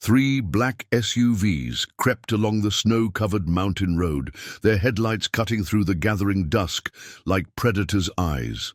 Three black SUVs crept along the snow-covered mountain road, their headlights cutting through the gathering dusk like predators' eyes.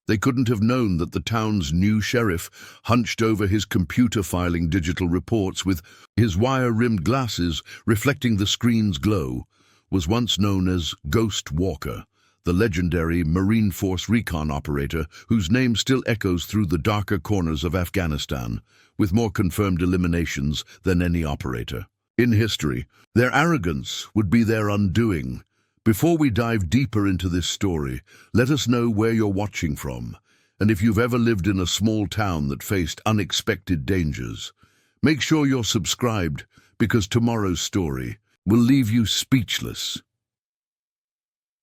They couldn't have known that the town's new sheriff, hunched over his computer filing digital reports with his wire-rimmed glasses reflecting the screen's glow, was once known as Ghost Walker, the legendary Marine Force Recon operator whose name still echoes through the darker corners of Afghanistan, with more confirmed eliminations than any operator. In history, their arrogance would be their undoing. Before we dive deeper into this story, let us know where you're watching from, and if you've ever lived in a small town that faced unexpected dangers. Make sure you're subscribed, because tomorrow's story will leave you speechless.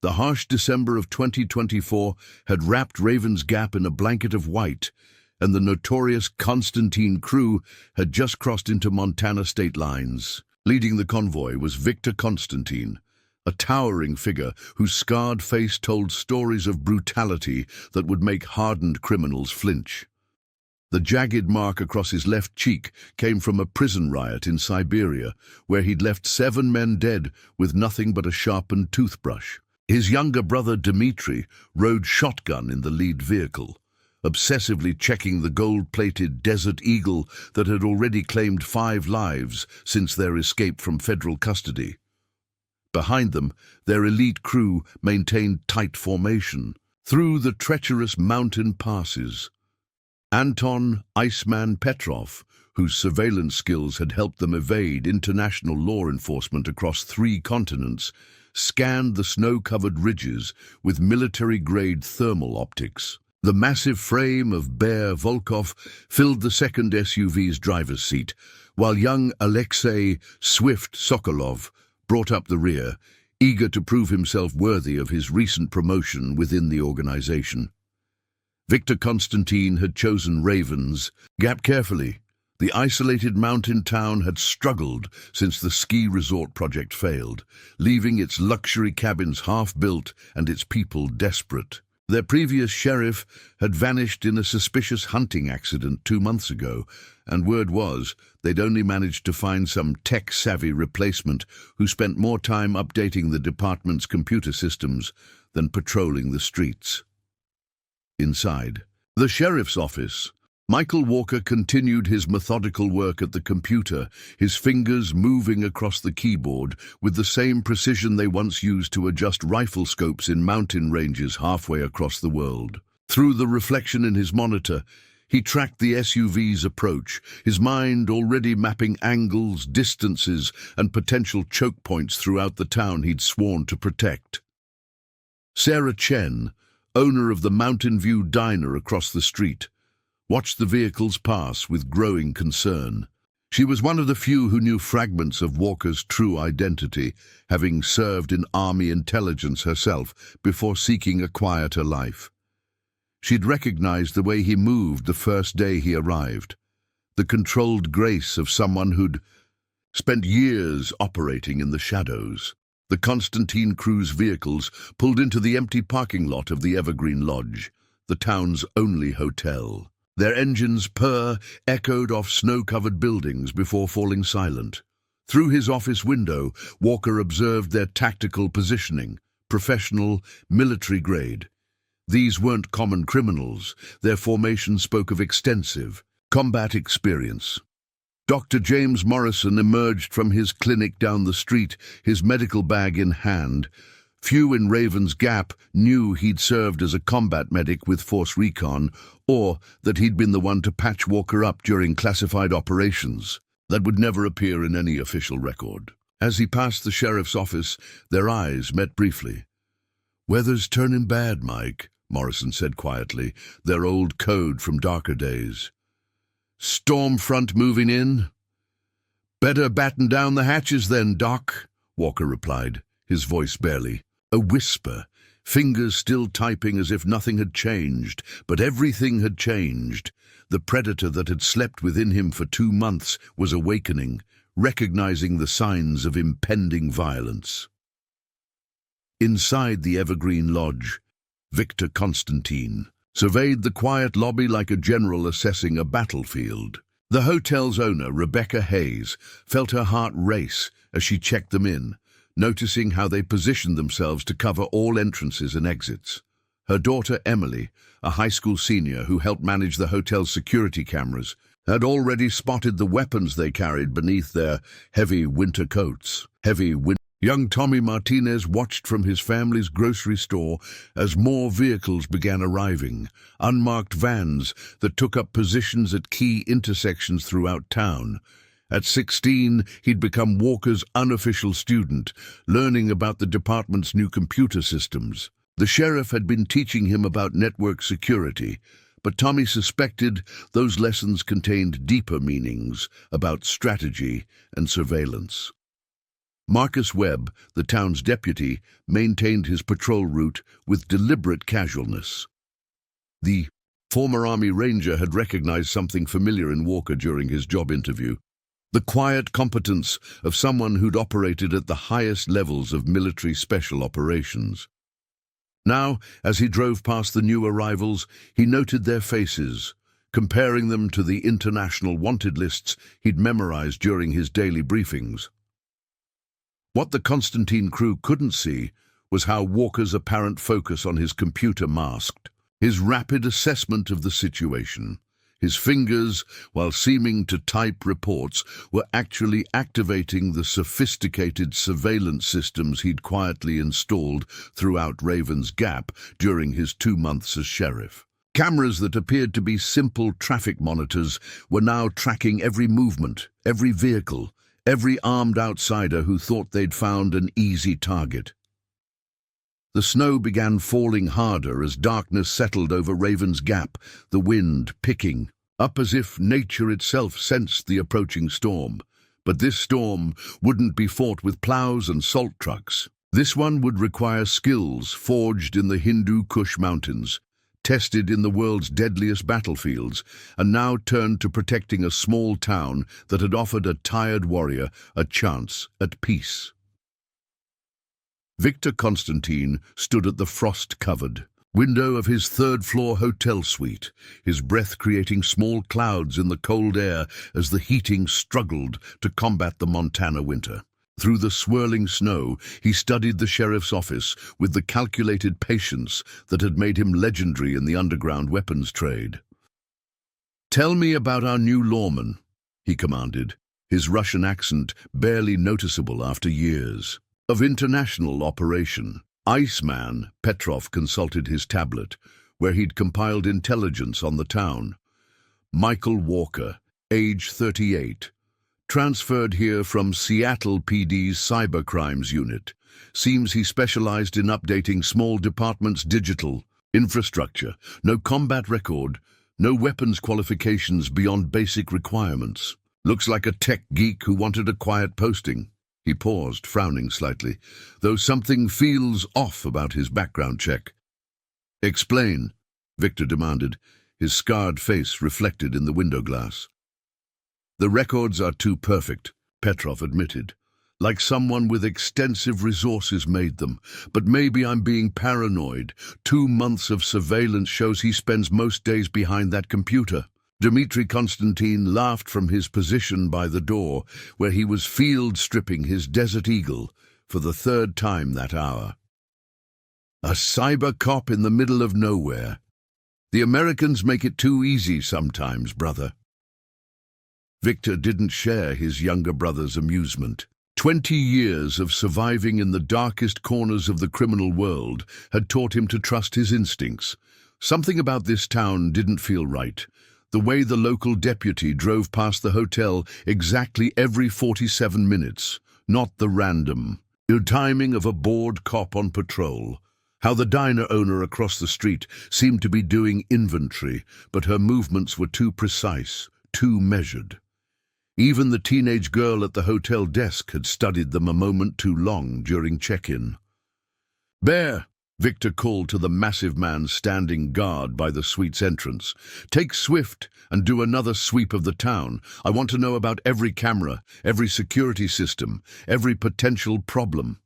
The harsh December of 2024 had wrapped Raven's Gap in a blanket of white, and the notorious Constantine Crew had just crossed into Montana state lines. Leading the convoy was Viktor Constantine, a towering figure whose scarred face told stories of brutality that would make hardened criminals flinch. The jagged mark across his left cheek came from a prison riot in Siberia, where he'd left 7 men dead with nothing but a sharpened toothbrush. His younger brother Dmitri rode shotgun in the lead vehicle, obsessively checking the gold-plated Desert Eagle that had already claimed 5 lives since their escape from federal custody. Behind them, their elite crew maintained tight formation through the treacherous mountain passes. Anton "Iceman" Petrov, whose surveillance skills had helped them evade international law enforcement across 3 continents, scanned the snow-covered ridges with military-grade thermal optics. The massive frame of Bear Volkov filled the second SUV's driver's seat, while young Alexei "Swift" Sokolov brought up the rear, eager to prove himself worthy of his recent promotion within the organization. Viktor Constantine had chosen Raven's Gap carefully. The isolated mountain town had struggled since the ski resort project failed, leaving its luxury cabins half-built and its people desperate. Their previous sheriff had vanished in a suspicious hunting accident 2 months ago, and word was they'd only managed to find some tech-savvy replacement who spent more time updating the department's computer systems than patrolling the streets. Inside the sheriff's office, Michael Walker continued his methodical work at the computer, his fingers moving across the keyboard with the same precision they once used to adjust rifle scopes in mountain ranges halfway across the world. Through the reflection in his monitor, he tracked the SUV's approach, his mind already mapping angles, distances, and potential choke points throughout the town he'd sworn to protect. Sarah Chen, owner of the Mountain View Diner across the street, watched the vehicles pass with growing concern. She was one of the few who knew fragments of Walker's true identity, having served in Army intelligence herself before seeking a quieter life. She'd recognized the way he moved the first day he arrived, the controlled grace of someone who'd spent years operating in the shadows. The Constantine Crew's vehicles pulled into the empty parking lot of the Evergreen Lodge, the town's only hotel. Their engines' purr echoed off snow-covered buildings before falling silent. Through his office window, Walker observed their tactical positioning, professional, military-grade. These weren't common criminals. Their formation spoke of extensive combat experience. Dr. James Morrison emerged from his clinic down the street, his medical bag in hand. Few in Raven's Gap knew he'd served as a combat medic with Force Recon, or that he'd been the one to patch Walker up during classified operations that would never appear in any official record. As he passed the sheriff's office, their eyes met briefly. "Weather's turning bad, Mike," Morrison said quietly, their old code from darker days. "Storm front moving in?" "Better batten down the hatches then, Doc," Walker replied, his voice barely a whisper, fingers still typing as if nothing had changed. But everything had changed. The predator that had slept within him for 2 months was awakening, recognizing the signs of impending violence. Inside the Evergreen Lodge, Viktor Constantine surveyed the quiet lobby like a general assessing a battlefield. The hotel's owner, Rebecca Hayes, felt her heart race as she checked them in, noticing how they positioned themselves to cover all entrances and exits. Her daughter, Emily, a high school senior who helped manage the hotel's security cameras, had already spotted the weapons they carried beneath their heavy winter coats. Young Tommy Martinez watched from his family's grocery store as more vehicles began arriving, unmarked vans that took up positions at key intersections throughout town. At 16, he'd become Walker's unofficial student, learning about the department's new computer systems. The sheriff had been teaching him about network security, but Tommy suspected those lessons contained deeper meanings about strategy and surveillance. Marcus Webb, the town's deputy, maintained his patrol route with deliberate casualness. The former Army Ranger had recognized something familiar in Walker during his job interview: the quiet competence of someone who'd operated at the highest levels of military special operations. Now, as he drove past the new arrivals, he noted their faces, comparing them to the international wanted lists he'd memorized during his daily briefings. What the Constantine Crew couldn't see was how Walker's apparent focus on his computer masked his rapid assessment of the situation. His fingers, while seeming to type reports, were actually activating the sophisticated surveillance systems he'd quietly installed throughout Raven's Gap during his 2 months as sheriff. Cameras that appeared to be simple traffic monitors were now tracking every movement, every vehicle, every armed outsider who thought they'd found an easy target. The snow began falling harder as darkness settled over Raven's Gap, the wind picking up as if nature itself sensed the approaching storm. But this storm wouldn't be fought with plows and salt trucks. This one would require skills forged in the Hindu Kush Mountains, tested in the world's deadliest battlefields, and now turned to protecting a small town that had offered a tired warrior a chance at peace. Viktor Constantine stood at the frost-covered window of his third-floor hotel suite, his breath creating small clouds in the cold air as the heating struggled to combat the Montana winter. Through the swirling snow, he studied the sheriff's office with the calculated patience that had made him legendary in the underground weapons trade. "Tell me about our new lawman," he commanded, his Russian accent barely noticeable after years of international operation. Iceman Petrov consulted his tablet, where he'd compiled intelligence on the town. Michael Walker, age 38, transferred here from Seattle PD's cybercrimes unit. Seems he specialized in updating small departments' digital infrastructure. No combat record, no weapons qualifications beyond basic requirements. Looks like a tech geek who wanted a quiet posting. He paused, frowning slightly, though something feels off about his background check. "Explain," Viktor demanded, his scarred face reflected in the window glass. "The records are too perfect," Petrov admitted, "like someone with extensive resources made them. But maybe I'm being paranoid. 2 months of surveillance shows he spends most days behind that computer." Dmitri Constantine laughed from his position by the door, where he was field stripping his Desert Eagle for the 3rd time that hour. "A cyber cop in the middle of nowhere. The Americans make it too easy sometimes, brother." Viktor didn't share his younger brother's amusement. 20 years of surviving in the darkest corners of the criminal world had taught him to trust his instincts. Something about this town didn't feel right. The way the local deputy drove past the hotel exactly every 47 minutes, not the random timing of a bored cop on patrol. How the diner owner across the street seemed to be doing inventory, but her movements were too precise, too measured. Even the teenage girl at the hotel desk had studied them a moment too long during check-in. "Bear," Viktor called to the massive man standing guard by the suite's entrance. "Take Swift and do another sweep of the town. I want to know about every camera, every security system, every potential problem."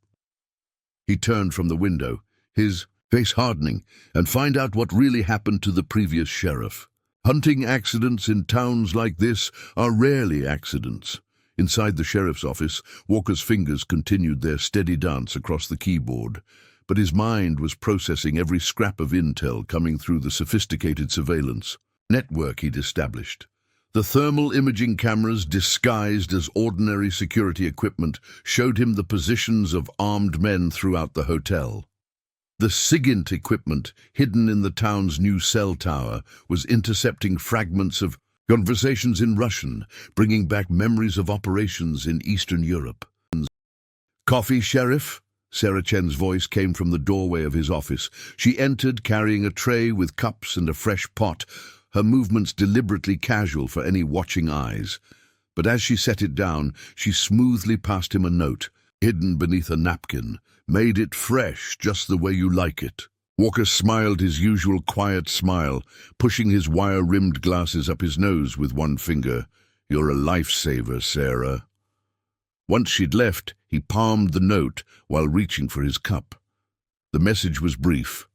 He turned from the window, his face hardening, "and find out what really happened to the previous sheriff." Hunting accidents in towns like this are rarely accidents. Inside the sheriff's office, Walker's fingers continued their steady dance across the keyboard, but his mind was processing every scrap of intel coming through the sophisticated surveillance network he'd established. The thermal imaging cameras, disguised as ordinary security equipment, showed him the positions of armed men throughout the hotel. The SIGINT equipment, hidden in the town's new cell tower, was intercepting fragments of conversations in Russian, bringing back memories of operations in Eastern Europe. "Coffee, Sheriff?" Sarah Chen's voice came from the doorway of his office. She entered carrying a tray with cups and a fresh pot, her movements deliberately casual for any watching eyes. But as she set it down, she smoothly passed him a note, hidden beneath a napkin. "Made it fresh, just the way you like it." Walker smiled his usual quiet smile, pushing his wire-rimmed glasses up his nose with one finger. "You're a lifesaver, Sarah." Once she'd left, he palmed the note while reaching for his cup. The message was brief.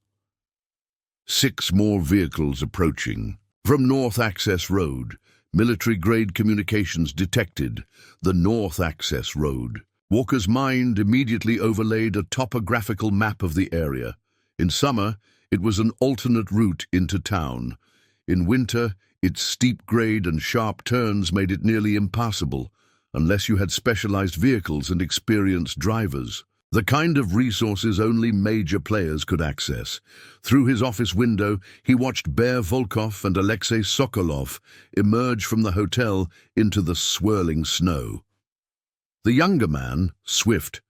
6 more vehicles approaching. From North Access Road. Military-grade communications detected. The North Access Road. Walker's mind immediately overlaid a topographical map of the area. In summer, it was an alternate route into town. In winter, its steep grade and sharp turns made it nearly impassable, unless you had specialized vehicles and experienced drivers. The kind of resources only major players could access. Through his office window, he watched Bear Volkov and Alexei Sokolov emerge from the hotel into the swirling snow. The younger man, swift,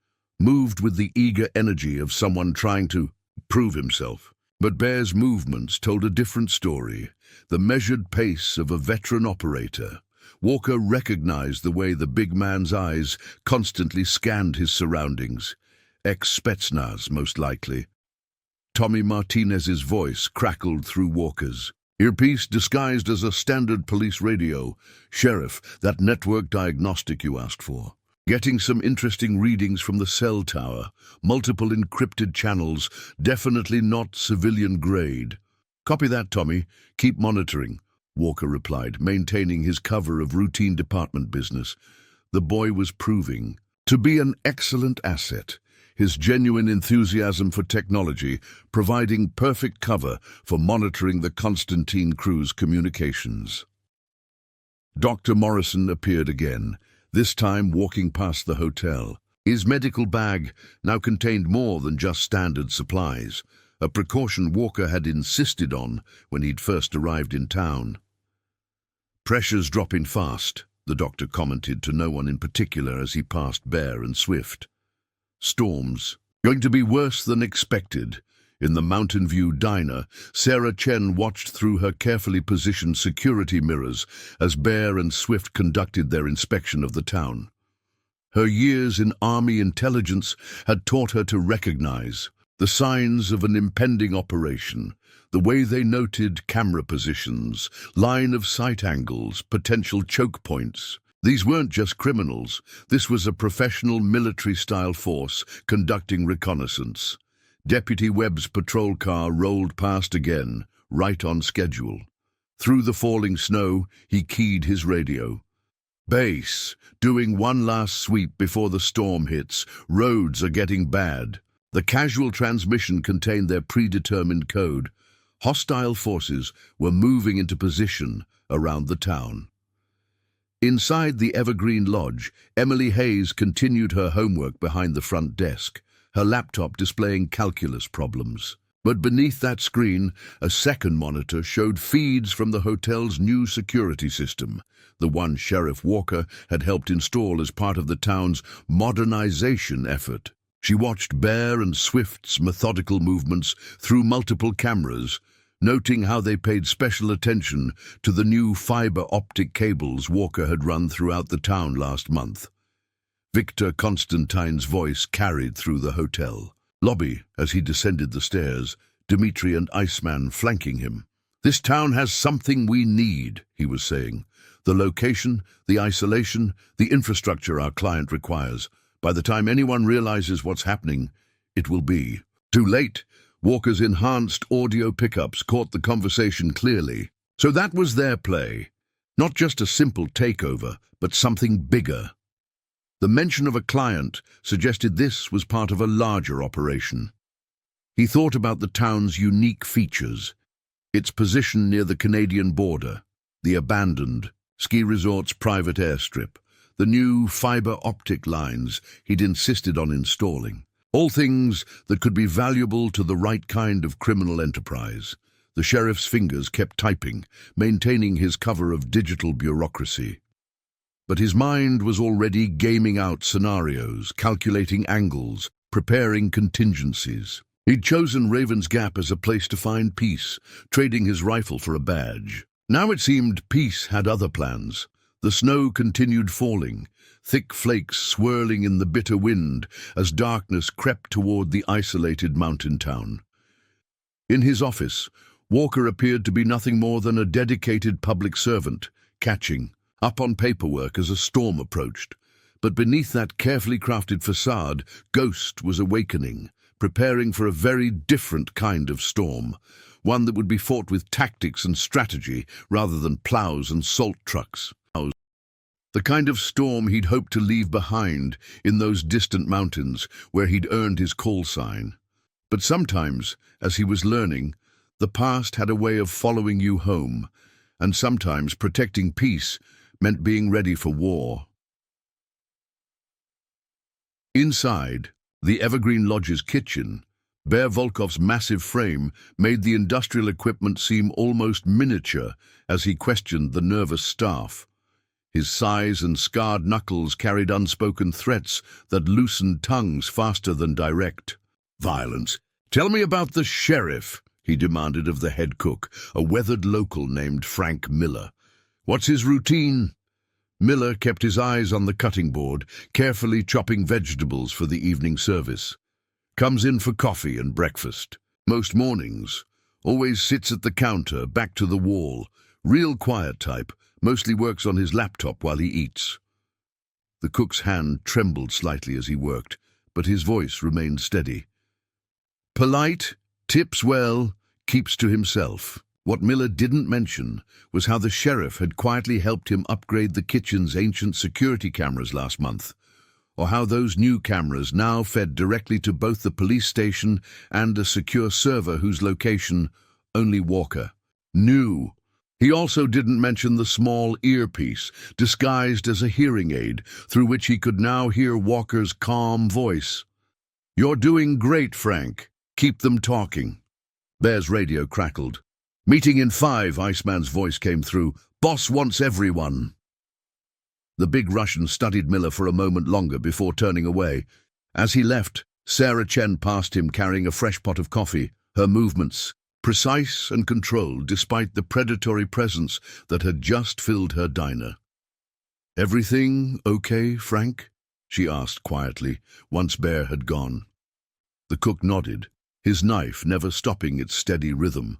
moved with the eager energy of someone trying to prove himself. But Bear's movements told a different story, the measured pace of a veteran operator. Walker recognized the way the big man's eyes constantly scanned his surroundings. Ex-Spetsnaz, most likely. Tommy Martinez's voice crackled through Walker's earpiece, disguised as a standard police radio. "Sheriff, that network diagnostic you asked for. Getting some interesting readings from the cell tower. Multiple encrypted channels, definitely not civilian grade." "Copy that, Tommy. Keep monitoring," Walker replied, maintaining his cover of routine department business. The boy was proving to be an excellent asset, his genuine enthusiasm for technology providing perfect cover for monitoring the Constantine Crew's communications. Dr. Morrison appeared again, this time walking past the hotel. His medical bag now contained more than just standard supplies, a precaution Walker had insisted on when he'd first arrived in town. "Pressure's dropping fast," the doctor commented to no one in particular as he passed Bear and Swift. "Storms. Going to be worse than expected." In the Mountain View diner, Sarah Chen watched through her carefully positioned security mirrors as Bear and Swift conducted their inspection of the town. Her years in Army intelligence had taught her to recognize the signs of an impending operation, the way they noted camera positions, line of sight angles, potential choke points. These weren't just criminals. This was a professional military-style force conducting reconnaissance. Deputy Webb's patrol car rolled past again, right on schedule. Through the falling snow, he keyed his radio. "Base, doing one last sweep before the storm hits. Roads are getting bad." The casual transmission contained their predetermined code. Hostile forces were moving into position around the town. Inside the Evergreen Lodge, Emily Hayes continued her homework behind the front desk, her laptop displaying calculus problems. But beneath that screen, a second monitor showed feeds from the hotel's new security system, the one Sheriff Walker had helped install as part of the town's modernization effort. She watched Bear and Swift's methodical movements through multiple cameras, noting how they paid special attention to the new fiber optic cables Walker had run throughout the town last month. Viktor Constantine's voice carried through the hotel lobby as he descended the stairs, Dmitri and Iceman flanking him. "This town has something we need," he was saying. "The location, the isolation, the infrastructure our client requires. By the time anyone realizes what's happening, it will be too late." Walker's enhanced audio pickups caught the conversation clearly. So that was their play. Not just a simple takeover, but something bigger. The mention of a client suggested this was part of a larger operation. He thought about the town's unique features, its position near the Canadian border, the abandoned ski resort's private airstrip, the new fiber optic lines he'd insisted on installing. All things that could be valuable to the right kind of criminal enterprise. The sheriff's fingers kept typing, maintaining his cover of digital bureaucracy. But his mind was already gaming out scenarios, calculating angles, preparing contingencies. He'd chosen Raven's Gap as a place to find peace, trading his rifle for a badge. Now it seemed peace had other plans. The snow continued falling, thick flakes swirling in the bitter wind as darkness crept toward the isolated mountain town. In his office, Walker appeared to be nothing more than a dedicated public servant, catching up on paperwork as a storm approached. But beneath that carefully crafted facade, Ghost was awakening, preparing for a very different kind of storm, one that would be fought with tactics and strategy rather than plows and salt trucks. The kind of storm he'd hoped to leave behind in those distant mountains where he'd earned his call sign. But sometimes, as he was learning, the past had a way of following you home, and sometimes protecting peace meant being ready for war. Inside, the Evergreen Lodge's kitchen, Bear Volkov's massive frame made the industrial equipment seem almost miniature as he questioned the nervous staff. His size and scarred knuckles carried unspoken threats that loosened tongues faster than direct. Violence. "Tell me about the sheriff," he demanded of the head cook, a weathered local named Frank Miller. "What's his routine?" Miller kept his eyes on the cutting board, carefully chopping vegetables for the evening service. "Comes in for coffee and breakfast. Most mornings. Always sits at the counter, back to the wall. Real quiet type. Mostly works on his laptop while he eats." The cook's hand trembled slightly as he worked, but his voice remained steady. "Polite, tips well, keeps to himself." What Miller didn't mention was how the sheriff had quietly helped him upgrade the kitchen's ancient security cameras last month, or how those new cameras now fed directly to both the police station and a secure server whose location only Walker knew. He also didn't mention the small earpiece, disguised as a hearing aid, through which he could now hear Walker's calm voice. "You're doing great, Frank. Keep them talking." Bear's radio crackled. "Meeting in 5, Iceman's voice came through. "Boss wants everyone." The big Russian studied Miller for a moment longer before turning away. As he left, Sarah Chen passed him carrying a fresh pot of coffee, her movements precise and controlled despite the predatory presence that had just filled her diner. "Everything okay, Frank?" she asked quietly, once Bear had gone. The cook nodded, his knife never stopping its steady rhythm.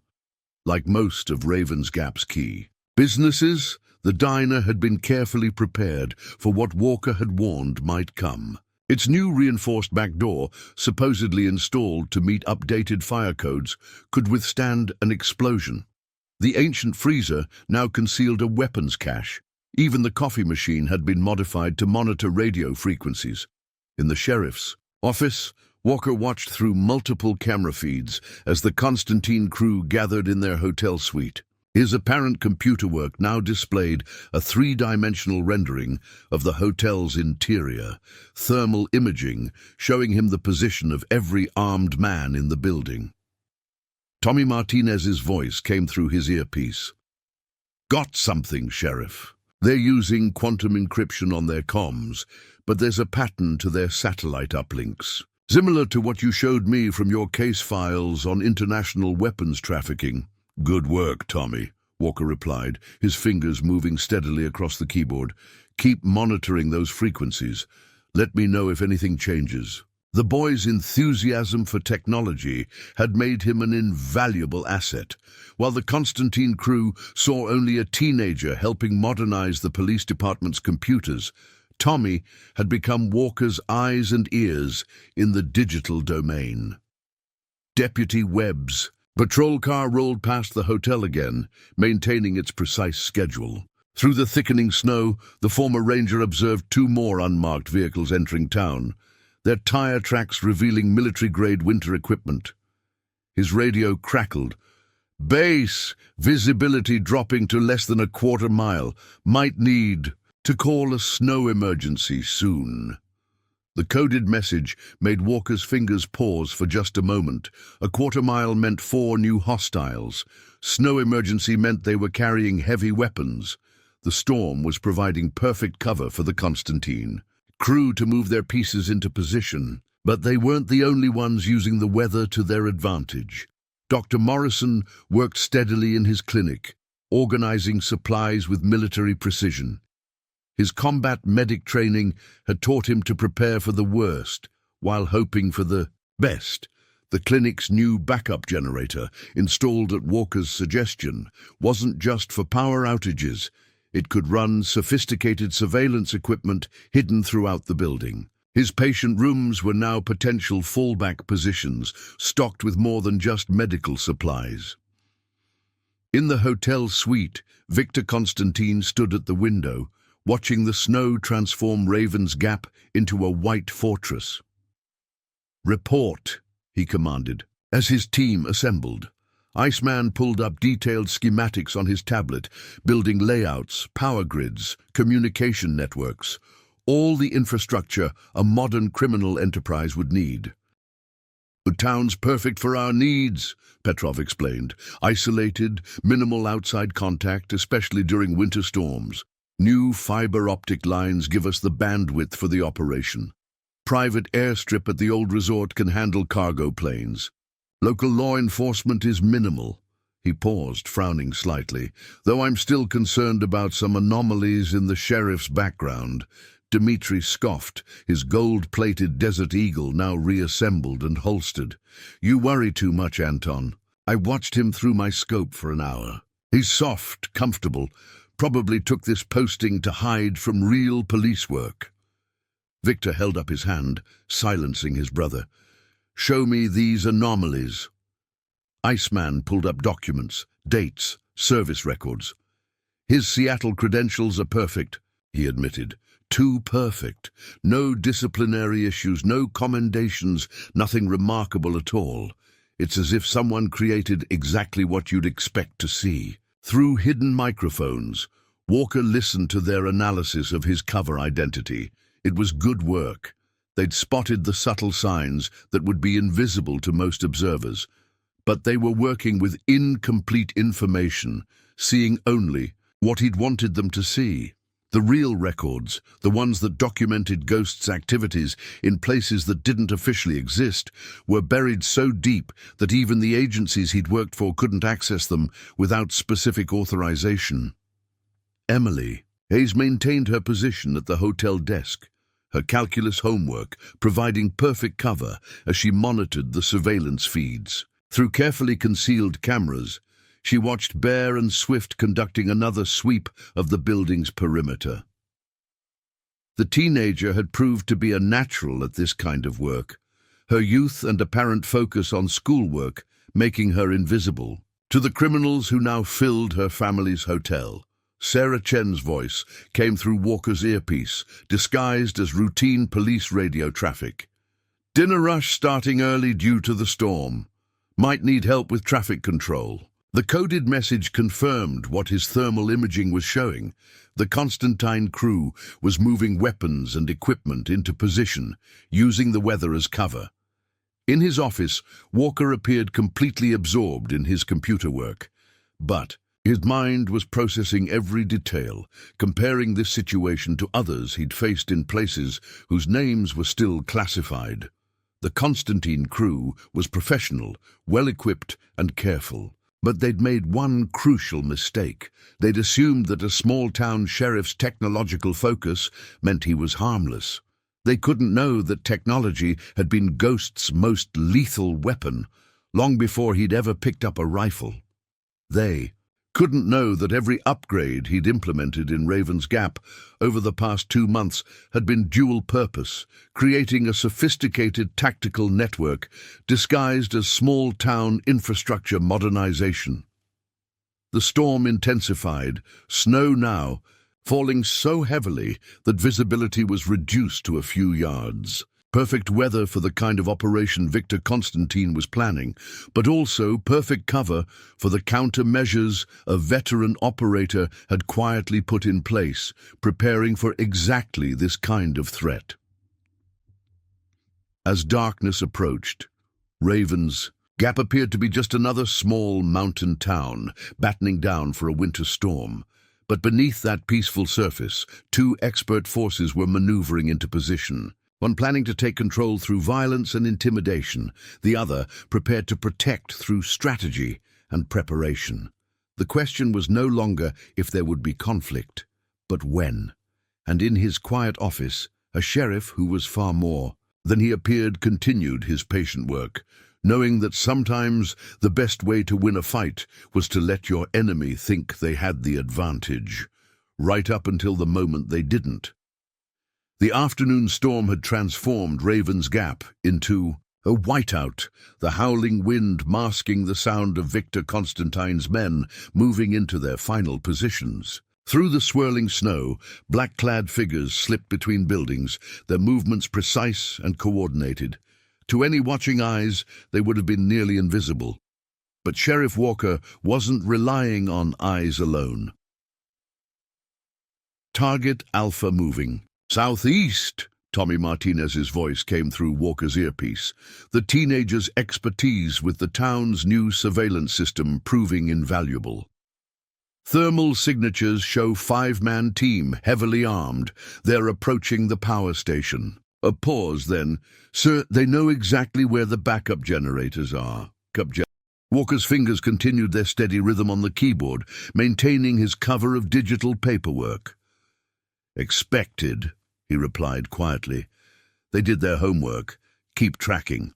Like most of Raven's Gap's key businesses, the diner had been carefully prepared for what Walker had warned might come. Its new reinforced back door, supposedly installed to meet updated fire codes, could withstand an explosion. The ancient freezer now concealed a weapons cache. Even the coffee machine had been modified to monitor radio frequencies. In the sheriff's office, Walker watched through multiple camera feeds as the Constantine Crew gathered in their hotel suite. His apparent computer work now displayed a three-dimensional rendering of the hotel's interior, thermal imaging showing him the position of every armed man in the building. Tommy Martinez's voice came through his earpiece. "Got something, Sheriff. They're using quantum encryption on their comms, but there's a pattern to their satellite uplinks. Similar to what you showed me from your case files on international weapons trafficking." "Good work, Tommy," Walker replied, his fingers moving steadily across the keyboard. "Keep monitoring those frequencies. Let me know if anything changes." The boy's enthusiasm for technology had made him an invaluable asset. While the Constantine Crew saw only a teenager helping modernize the police department's computers, Tommy had become Walker's eyes and ears in the digital domain. Deputy Webb's Patrol car rolled past the hotel again, maintaining its precise schedule. Through the thickening snow, the former ranger observed two more unmarked vehicles entering town, their tire tracks revealing military-grade winter equipment. His radio crackled. "Base! Visibility dropping to less than a quarter mile. Might need to call a snow emergency soon." The coded message made Walker's fingers pause for just a moment. A quarter mile meant 4 new hostiles. Snow emergency meant they were carrying heavy weapons. The storm was providing perfect cover for the Constantine crew to move their pieces into position. But they weren't the only ones using the weather to their advantage. Dr. Morrison worked steadily in his clinic, organizing supplies with military precision. His combat medic training had taught him to prepare for the worst while hoping for the best. The clinic's new backup generator, installed at Walker's suggestion, wasn't just for power outages. It could run sophisticated surveillance equipment hidden throughout the building. His patient rooms were now potential fallback positions, stocked with more than just medical supplies. In the hotel suite, Viktor Constantine stood at the window, watching the snow transform Raven's Gap into a white fortress. "Report," he commanded, as his team assembled. Iceman pulled up detailed schematics on his tablet, building layouts, power grids, communication networks, all the infrastructure a modern criminal enterprise would need. "The town's perfect for our needs," Petrov explained. "Isolated, minimal outside contact, especially during winter storms. New fiber optic lines give us the bandwidth for the operation. Private airstrip at the old resort can handle cargo planes. Local law enforcement is minimal." He paused, frowning slightly, "though I'm still concerned about some anomalies in the sheriff's background." Dmitri scoffed, his gold-plated Desert Eagle now reassembled and holstered. "You worry too much, Anton. I watched him through my scope for an hour. He's soft, comfortable, probably took this posting to hide from real police work." Viktor held up his hand, silencing his brother. "Show me these anomalies." Iceman pulled up documents, dates, service records. "His Seattle credentials are perfect," he admitted. "Too perfect. No disciplinary issues, no commendations, nothing remarkable at all. It's as if someone created exactly what you'd expect to see." Through hidden microphones, Walker listened to their analysis of his cover identity. It was good work. They'd spotted the subtle signs that would be invisible to most observers. But they were working with incomplete information, seeing only what he'd wanted them to see. The real records, the ones that documented Ghost's activities in places that didn't officially exist, were buried so deep that even the agencies he'd worked for couldn't access them without specific authorization. Emily Hayes maintained her position at the hotel desk, her calculus homework providing perfect cover as she monitored the surveillance feeds. Through carefully concealed cameras, she watched Bear and Swift conducting another sweep of the building's perimeter. The teenager had proved to be a natural at this kind of work, her youth and apparent focus on schoolwork making her invisible. To the criminals who now filled her family's hotel, Sarah Chen's voice came through Walker's earpiece, disguised as routine police radio traffic. "Dinner rush starting early due to the storm. Might need help with traffic control." The coded message confirmed what his thermal imaging was showing. The Constantine crew was moving weapons and equipment into position, using the weather as cover. In his office, Walker appeared completely absorbed in his computer work. But his mind was processing every detail, comparing this situation to others he'd faced in places whose names were still classified. The Constantine crew was professional, well-equipped and careful. But they'd made one crucial mistake. They'd assumed that a small-town sheriff's technological focus meant he was harmless. They couldn't know that technology had been Ghost's most lethal weapon, long before he'd ever picked up a rifle. They couldn't know that every upgrade he'd implemented in Raven's Gap over the past 2 months had been dual purpose, creating a sophisticated tactical network disguised as small-town infrastructure modernization. The storm intensified, snow now, falling so heavily that visibility was reduced to a few yards. Perfect weather for the kind of operation Viktor Constantine was planning, but also perfect cover for the countermeasures a veteran operator had quietly put in place, preparing for exactly this kind of threat. As darkness approached, Raven's Gap appeared to be just another small mountain town, battening down for a winter storm. But beneath that peaceful surface, 2 expert forces were maneuvering into position. One planning to take control through violence and intimidation, the other prepared to protect through strategy and preparation. The question was no longer if there would be conflict, but when. And in his quiet office, a sheriff who was far more than he appeared continued his patient work, knowing that sometimes the best way to win a fight was to let your enemy think they had the advantage, right up until the moment they didn't. The afternoon storm had transformed Raven's Gap into a whiteout, the howling wind masking the sound of Viktor Constantine's men moving into their final positions. Through the swirling snow, black-clad figures slipped between buildings, their movements precise and coordinated. To any watching eyes, they would have been nearly invisible. But Sheriff Walker wasn't relying on eyes alone. Target Alpha moving. Southeast, Tommy Martinez's voice came through Walker's earpiece, the teenager's expertise with the town's new surveillance system proving invaluable. Thermal signatures show 5-man team, heavily armed. They're approaching the power station. A pause then. Sir, they know exactly where the backup generators are. Walker's fingers continued their steady rhythm on the keyboard, maintaining his cover of digital paperwork. Expected, he replied quietly. They did their homework. Keep tracking.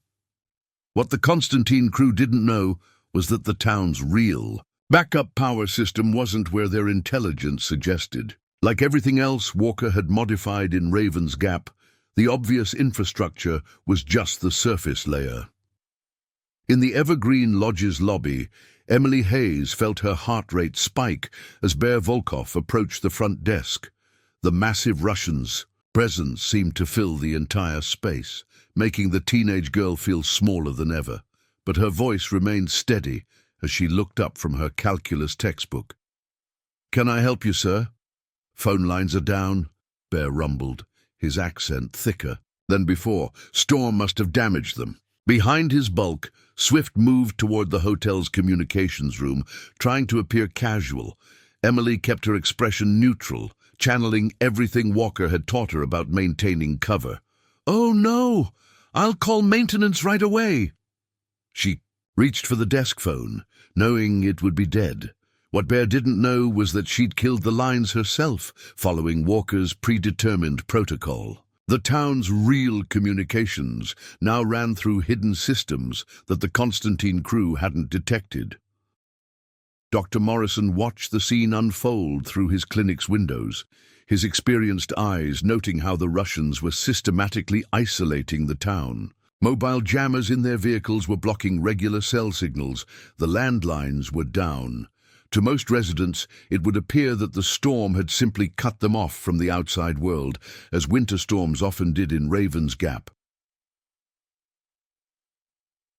What the Constantine crew didn't know was that the town's real backup power system wasn't where their intelligence suggested. Like everything else Walker had modified in Raven's Gap, the obvious infrastructure was just the surface layer. In the Evergreen Lodge's lobby, Emily Hayes felt her heart rate spike as Bear Volkov approached the front desk. The massive Russian's presence seemed to fill the entire space, making the teenage girl feel smaller than ever. But her voice remained steady as she looked up from her calculus textbook. "Can I help you, sir?" "Phone lines are down," Bear rumbled, his accent thicker than before. Storm must have damaged them. Behind his bulk, Swift moved toward the hotel's communications room, trying to appear casual. Emily kept her expression neutral, channeling everything Walker had taught her about maintaining cover. "Oh, no! I'll call maintenance right away." She reached for the desk phone, knowing it would be dead. What Bear didn't know was that she'd killed the lines herself, following Walker's predetermined protocol. The town's real communications now ran through hidden systems that the Constantine crew hadn't detected. Dr. Morrison watched the scene unfold through his clinic's windows, his experienced eyes noting how the Russians were systematically isolating the town. Mobile jammers in their vehicles were blocking regular cell signals. The landlines were down. To most residents, it would appear that the storm had simply cut them off from the outside world, as winter storms often did in Raven's Gap.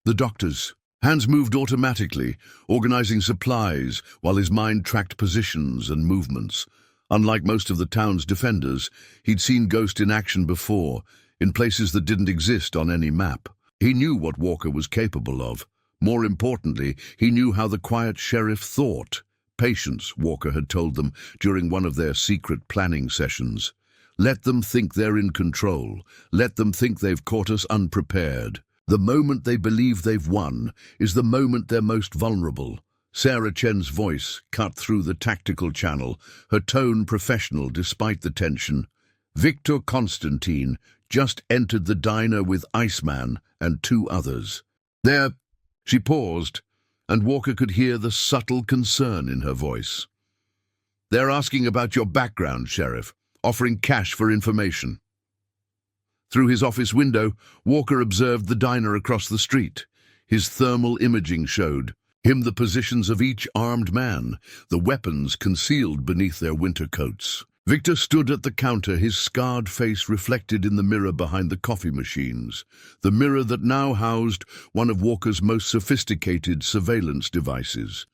The doctor's hands moved automatically, organizing supplies, while his mind tracked positions and movements. Unlike most of the town's defenders, he'd seen Ghost in action before, in places that didn't exist on any map. He knew what Walker was capable of. More importantly, he knew how the quiet sheriff thought. Patience, Walker had told them during one of their secret planning sessions. Let them think they're in control. Let them think they've caught us unprepared. The moment they believe they've won is the moment they're most vulnerable. Sarah Chen's voice cut through the tactical channel, her tone professional despite the tension. Viktor Constantine just entered the diner with Iceman and 2 others. There, she paused, and Walker could hear the subtle concern in her voice. "They're asking about your background, Sheriff, offering cash for information." Through his office window, Walker observed the diner across the street. His thermal imaging showed him the positions of each armed man, the weapons concealed beneath their winter coats. Viktor stood at the counter, his scarred face reflected in the mirror behind the coffee machines, the mirror that now housed one of Walker's most sophisticated surveillance devices.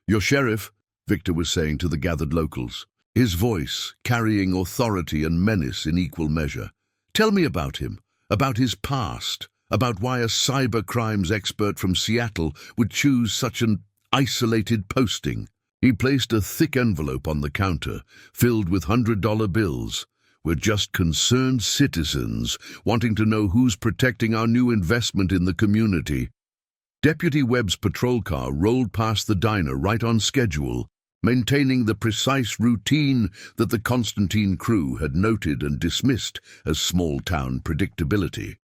"Your sheriff," Viktor was saying to the gathered locals, his voice carrying authority and menace in equal measure. "Tell me about him, about his past, about why a cybercrimes expert from Seattle would choose such an isolated posting." He placed a thick envelope on the counter, filled with $100 bills. "We're just concerned citizens wanting to know who's protecting our new investment in the community." Deputy Webb's patrol car rolled past the diner right on schedule, maintaining the precise routine that the Constantine Crew had noted and dismissed as small-town predictability.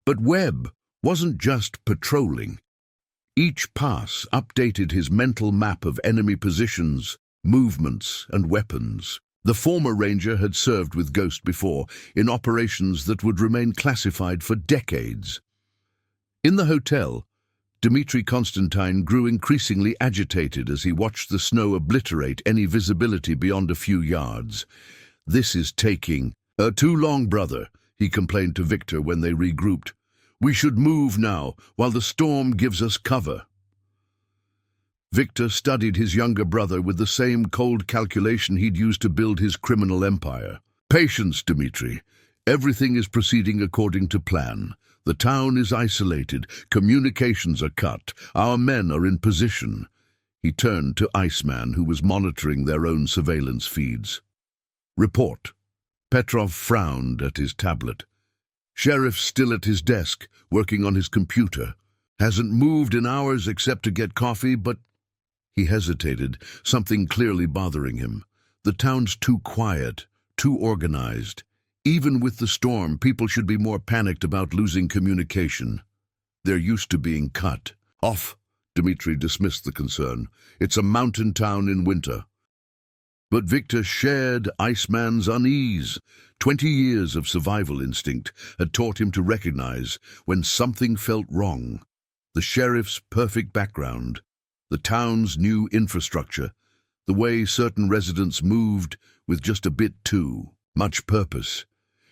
But Webb wasn't just patrolling. Each pass updated his mental map of enemy positions, movements, and weapons. The former ranger had served with Ghost before, in operations that would remain classified for decades. In the hotel, Dmitri Constantine grew increasingly agitated as he watched the snow obliterate any visibility beyond a few yards. "This is taking too long, brother," he complained to Viktor when they regrouped. "We should move now, while the storm gives us cover." Viktor studied his younger brother with the same cold calculation he'd used to build his criminal empire. "Patience, Dmitri. Everything is proceeding according to plan. The town is isolated, communications are cut, our men are in position." He turned to Iceman, who was monitoring their own surveillance feeds. "Report." Petrov frowned at his tablet. "Sheriff's still at his desk, working on his computer. Hasn't moved in hours except to get coffee, but—" He hesitated, something clearly bothering him. "The town's too quiet, too organized. Even with the storm, people should be more panicked about losing communication. They're used to being cut off." Dmitri dismissed the concern. "It's a mountain town in winter." But Viktor shared Iceman's unease. 20 years of survival instinct had taught him to recognize when something felt wrong. The sheriff's perfect background, the town's new infrastructure, the way certain residents moved with just a bit too much purpose.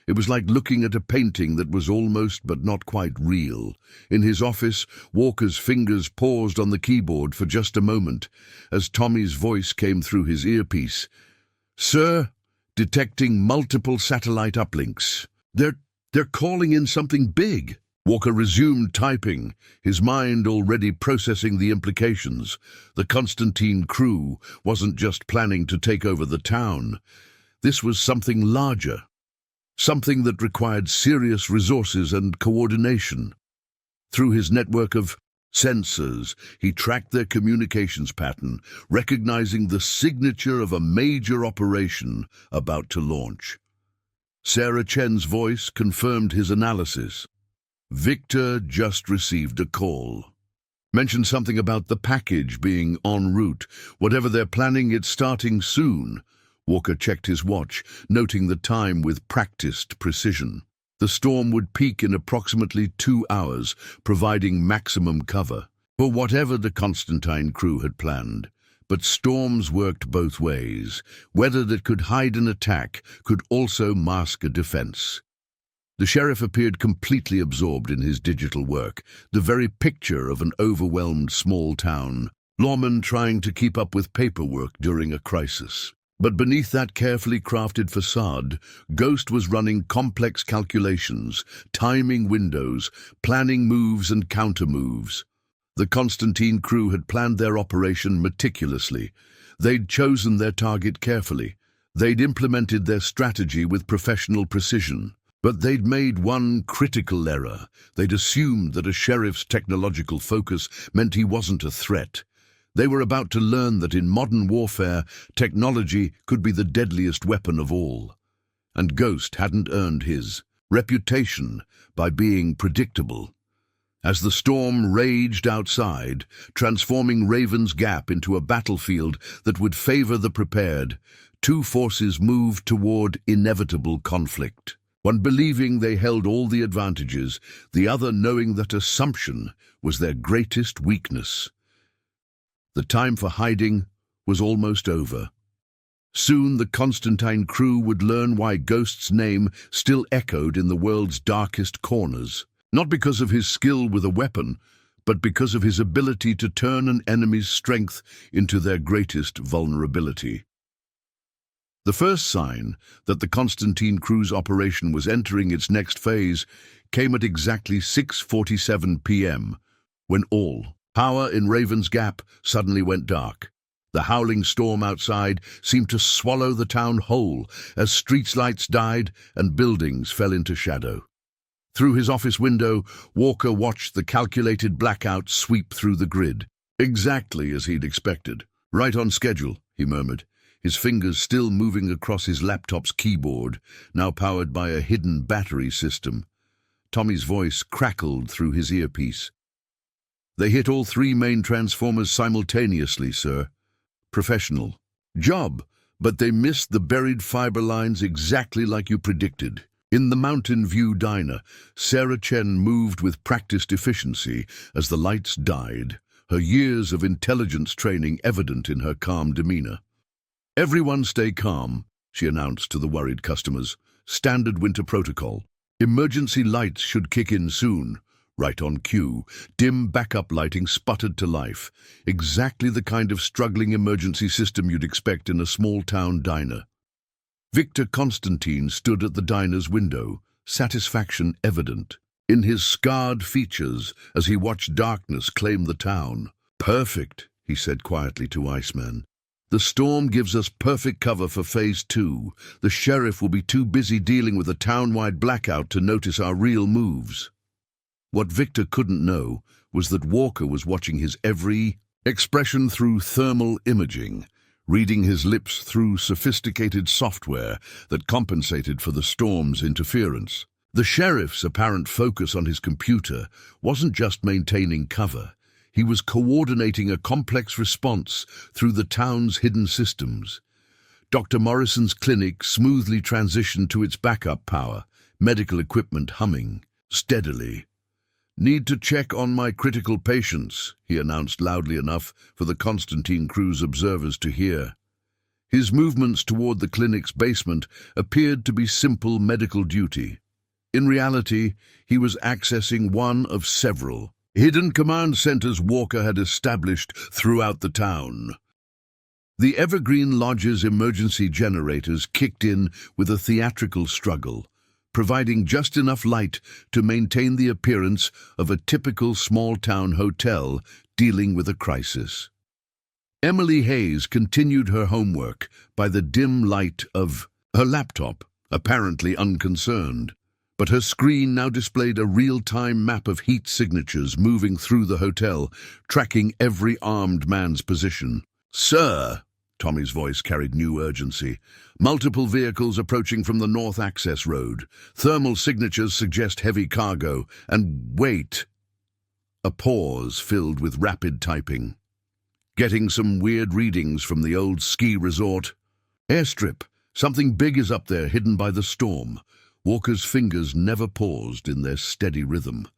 It was like looking at a painting that was almost but not quite real. In his office, Walker's fingers paused on the keyboard for just a moment as Tommy's voice came through his earpiece. "Sir, detecting multiple satellite uplinks. They're calling in something big." Walker resumed typing, his mind already processing the implications. The Constantine Crew wasn't just planning to take over the town. This was something larger. Something that required serious resources and coordination. Through his network of sensors, he tracked their communications pattern, recognizing the signature of a major operation about to launch. Sarah Chen's voice confirmed his analysis. Viktor just received a call. Mentioned something about the package being en route. Whatever they're planning, it's starting soon. Walker checked his watch, noting the time with practiced precision. The storm would peak in approximately 2 hours, providing maximum cover for whatever the Constantine Crew had planned. But storms worked both ways. Weather that could hide an attack could also mask a defense. The sheriff appeared completely absorbed in his digital work, the very picture of an overwhelmed small town, lawmen trying to keep up with paperwork during a crisis. But beneath that carefully crafted facade, Ghost was running complex calculations, timing windows, planning moves and counter-moves. The Constantine Crew had planned their operation meticulously. They'd chosen their target carefully. They'd implemented their strategy with professional precision. But they'd made one critical error. They'd assumed that a sheriff's technological focus meant he wasn't a threat. They were about to learn that in modern warfare, technology could be the deadliest weapon of all. And Ghost hadn't earned his reputation by being predictable. As the storm raged outside, transforming Raven's Gap into a battlefield that would favor the prepared, two forces moved toward inevitable conflict. One believing they held all the advantages, the other knowing that assumption was their greatest weakness. The time for hiding was almost over. Soon the Constantine crew would learn why Ghost's name still echoed in the world's darkest corners. Not because of his skill with a weapon, but because of his ability to turn an enemy's strength into their greatest vulnerability. The first sign that the Constantine Crew's operation was entering its next phase came at exactly 6:47 p.m., when all power in Raven's Gap suddenly went dark. The howling storm outside seemed to swallow the town whole as street lights died and buildings fell into shadow. Through his office window, Walker watched the calculated blackout sweep through the grid. Exactly as he'd expected. Right on schedule, he murmured, his fingers still moving across his laptop's keyboard, now powered by a hidden battery system. Tommy's voice crackled through his earpiece. They hit all three main transformers simultaneously, sir. Professional. Job, but they missed the buried fiber lines exactly like you predicted. In the Mountain View diner, Sarah Chen moved with practiced efficiency as the lights died, her years of intelligence training evident in her calm demeanor. "Everyone stay calm," she announced to the worried customers. "Standard winter protocol. Emergency lights should kick in soon." Right on cue, dim backup lighting sputtered to life. Exactly the kind of struggling emergency system you'd expect in a small-town diner. Viktor Constantine stood at the diner's window, satisfaction evident in his scarred features as he watched darkness claim the town. "Perfect," he said quietly to Iceman. "The storm gives us perfect cover for Phase 2. The sheriff will be too busy dealing with a town-wide blackout to notice our real moves." What Viktor couldn't know was that Walker was watching his every expression through thermal imaging, reading his lips through sophisticated software that compensated for the storm's interference. The sheriff's apparent focus on his computer wasn't just maintaining cover. He was coordinating a complex response through the town's hidden systems. Dr. Morrison's clinic smoothly transitioned to its backup power, medical equipment humming steadily. "Need to check on my critical patients," he announced loudly enough for the Constantine Crew's observers to hear. His movements toward the clinic's basement appeared to be simple medical duty. In reality, he was accessing one of several hidden command centers Walker had established throughout the town. The Evergreen Lodge's emergency generators kicked in with a theatrical struggle, providing just enough light to maintain the appearance of a typical small-town hotel dealing with a crisis. Emily Hayes continued her homework by the dim light of her laptop, apparently unconcerned. But her screen now displayed a real-time map of heat signatures moving through the hotel, tracking every armed man's position. "Sir," Tommy's voice carried new urgency. "Multiple vehicles approaching from the North Access Road. Thermal signatures suggest heavy cargo. And wait." A pause filled with rapid typing. "Getting some weird readings from the old ski resort. Airstrip. Something big is up there, hidden by the storm." Walker's fingers never paused in their steady rhythm.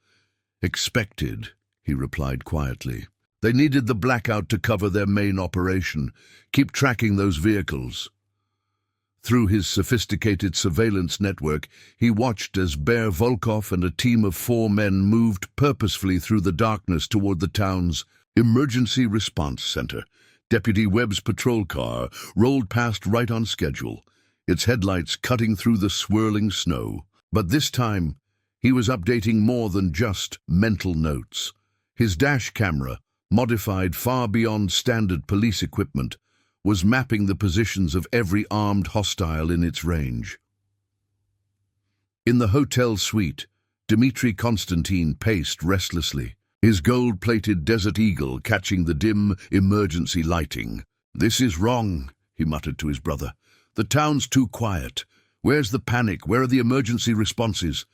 "Expected," he replied quietly. "They needed the blackout to cover their main operation. Keep tracking those vehicles." Through his sophisticated surveillance network, he watched as Bear Volkov and a team of 4 men moved purposefully through the darkness toward the town's emergency response center. Deputy Webb's patrol car rolled past right on schedule, its headlights cutting through the swirling snow. But this time, he was updating more than just mental notes. His dash camera, modified far beyond standard police equipment, was mapping the positions of every armed hostile in its range. In the hotel suite, Dmitri Constantine paced restlessly, his gold-plated Desert Eagle catching the dim emergency lighting. "This is wrong," he muttered to his brother. "The town's too quiet. Where's the panic? Where are the emergency responses?"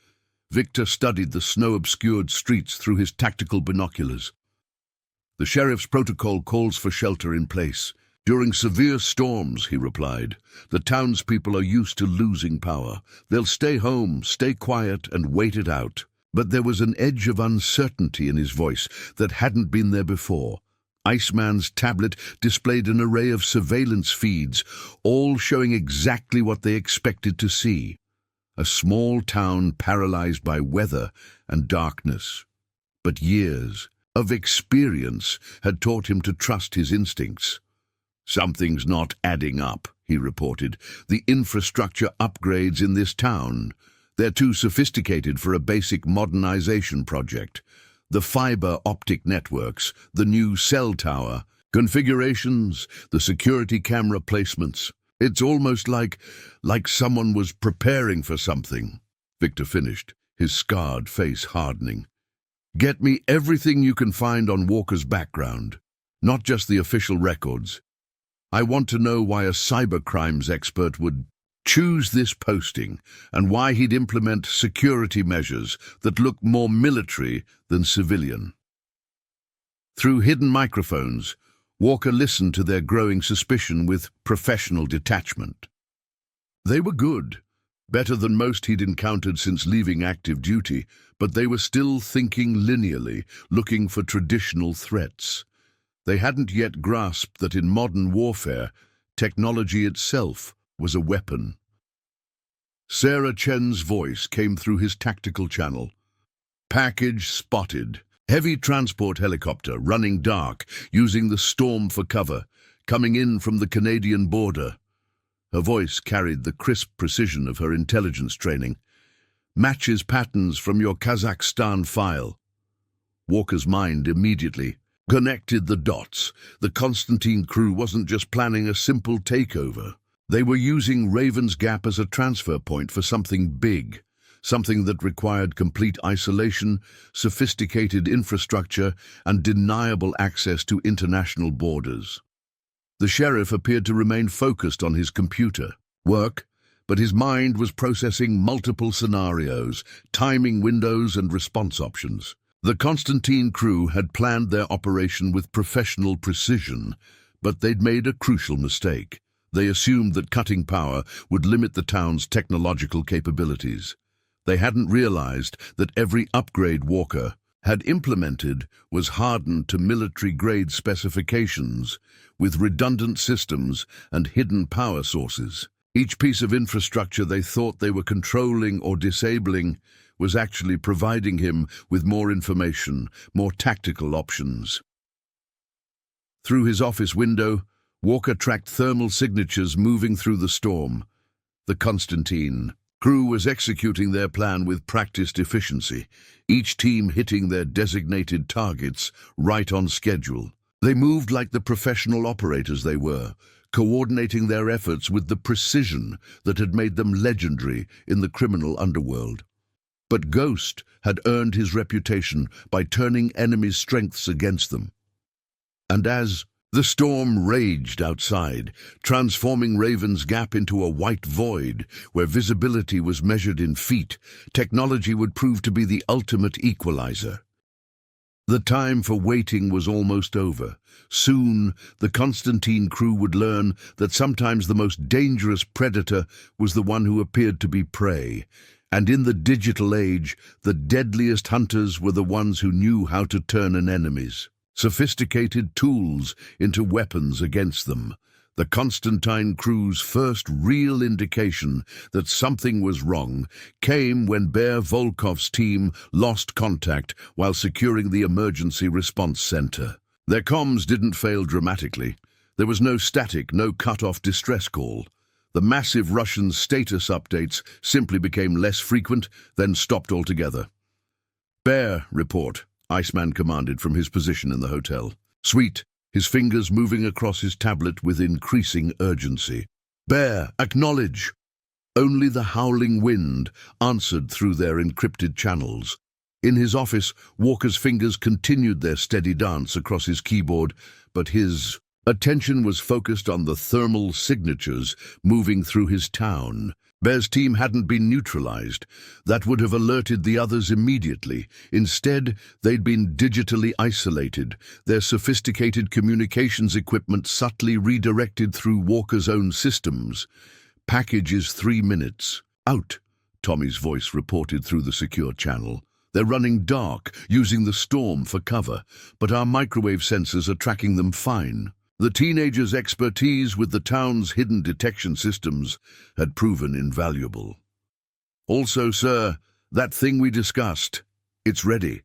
Viktor studied the snow-obscured streets through his tactical binoculars. The sheriff's protocol calls for shelter in place. During severe storms, he replied, the townspeople are used to losing power. They'll stay home, stay quiet, and wait it out. But there was an edge of uncertainty in his voice that hadn't been there before. Iceman's tablet displayed an array of surveillance feeds, all showing exactly what they expected to see. A small town paralyzed by weather and darkness. But years of experience had taught him to trust his instincts. Something's not adding up, he reported. The infrastructure upgrades in this town. They're too sophisticated for a basic modernization project. The fiber optic networks, the new cell tower, configurations, the security camera placements. It's almost like someone was preparing for something. Viktor finished, his scarred face hardening. Get me everything you can find on Walker's background, not just the official records. I want to know why a cybercrimes expert would choose this posting and why he'd implement security measures that look more military than civilian. Through hidden microphones, Walker listened to their growing suspicion with professional detachment. They were good, better than most he'd encountered since leaving active duty, but they were still thinking linearly, looking for traditional threats. They hadn't yet grasped that in modern warfare, technology itself was a weapon. Sarah Chen's voice came through his tactical channel. Package spotted. Heavy transport helicopter running dark, using the storm for cover, coming in from the Canadian border. Her voice carried the crisp precision of her intelligence training. Matches patterns from your Kazakhstan file. Walker's mind immediately connected the dots. The Constantine crew wasn't just planning a simple takeover. They were using Raven's Gap as a transfer point for something big, something that required complete isolation, sophisticated infrastructure, and deniable access to international borders. The sheriff appeared to remain focused on his computer work, but his mind was processing multiple scenarios, timing windows and response options. The Constantine crew had planned their operation with professional precision, but they'd made a crucial mistake. They assumed that cutting power would limit the town's technological capabilities. They hadn't realized that every upgrade Walker had implemented was hardened to military-grade specifications, with redundant systems and hidden power sources. Each piece of infrastructure they thought they were controlling or disabling was actually providing him with more information, more tactical options. Through his office window, Walker tracked thermal signatures moving through the storm. The Constantine Crew was executing their plan with practiced efficiency, each team hitting their designated targets right on schedule. They moved like the professional operators they were, coordinating their efforts with the precision that had made them legendary in the criminal underworld. But Ghost had earned his reputation by turning enemies' strengths against them. And as the storm raged outside, transforming Raven's Gap into a white void where visibility was measured in feet, technology would prove to be the ultimate equalizer. The time for waiting was almost over. Soon, the Constantine crew would learn that sometimes the most dangerous predator was the one who appeared to be prey. And in the digital age, the deadliest hunters were the ones who knew how to turn an enemy's sophisticated tools into weapons against them. The Constantine crew's first real indication that something was wrong came when Bear Volkov's team lost contact while securing the emergency response center. Their comms didn't fail dramatically. There was no static, no cut-off distress call. The massive Russian status updates simply became less frequent, then stopped altogether. Bear, report, Iceman commanded from his position in the hotel. Sweet, his fingers moving across his tablet with increasing urgency. Bear, acknowledge. Only the howling wind answered through their encrypted channels. In his office, Walker's fingers continued their steady dance across his keyboard, but his attention was focused on the thermal signatures moving through his town. Bear's team hadn't been neutralized. That would have alerted the others immediately. Instead, they'd been digitally isolated, their sophisticated communications equipment subtly redirected through Walker's own systems. "Package is 3 minutes. Out," Tommy's voice reported through the secure channel. "They're running dark, using the storm for cover, but our microwave sensors are tracking them fine." The teenager's expertise with the town's hidden detection systems had proven invaluable. "Also, sir, that thing we discussed, it's ready."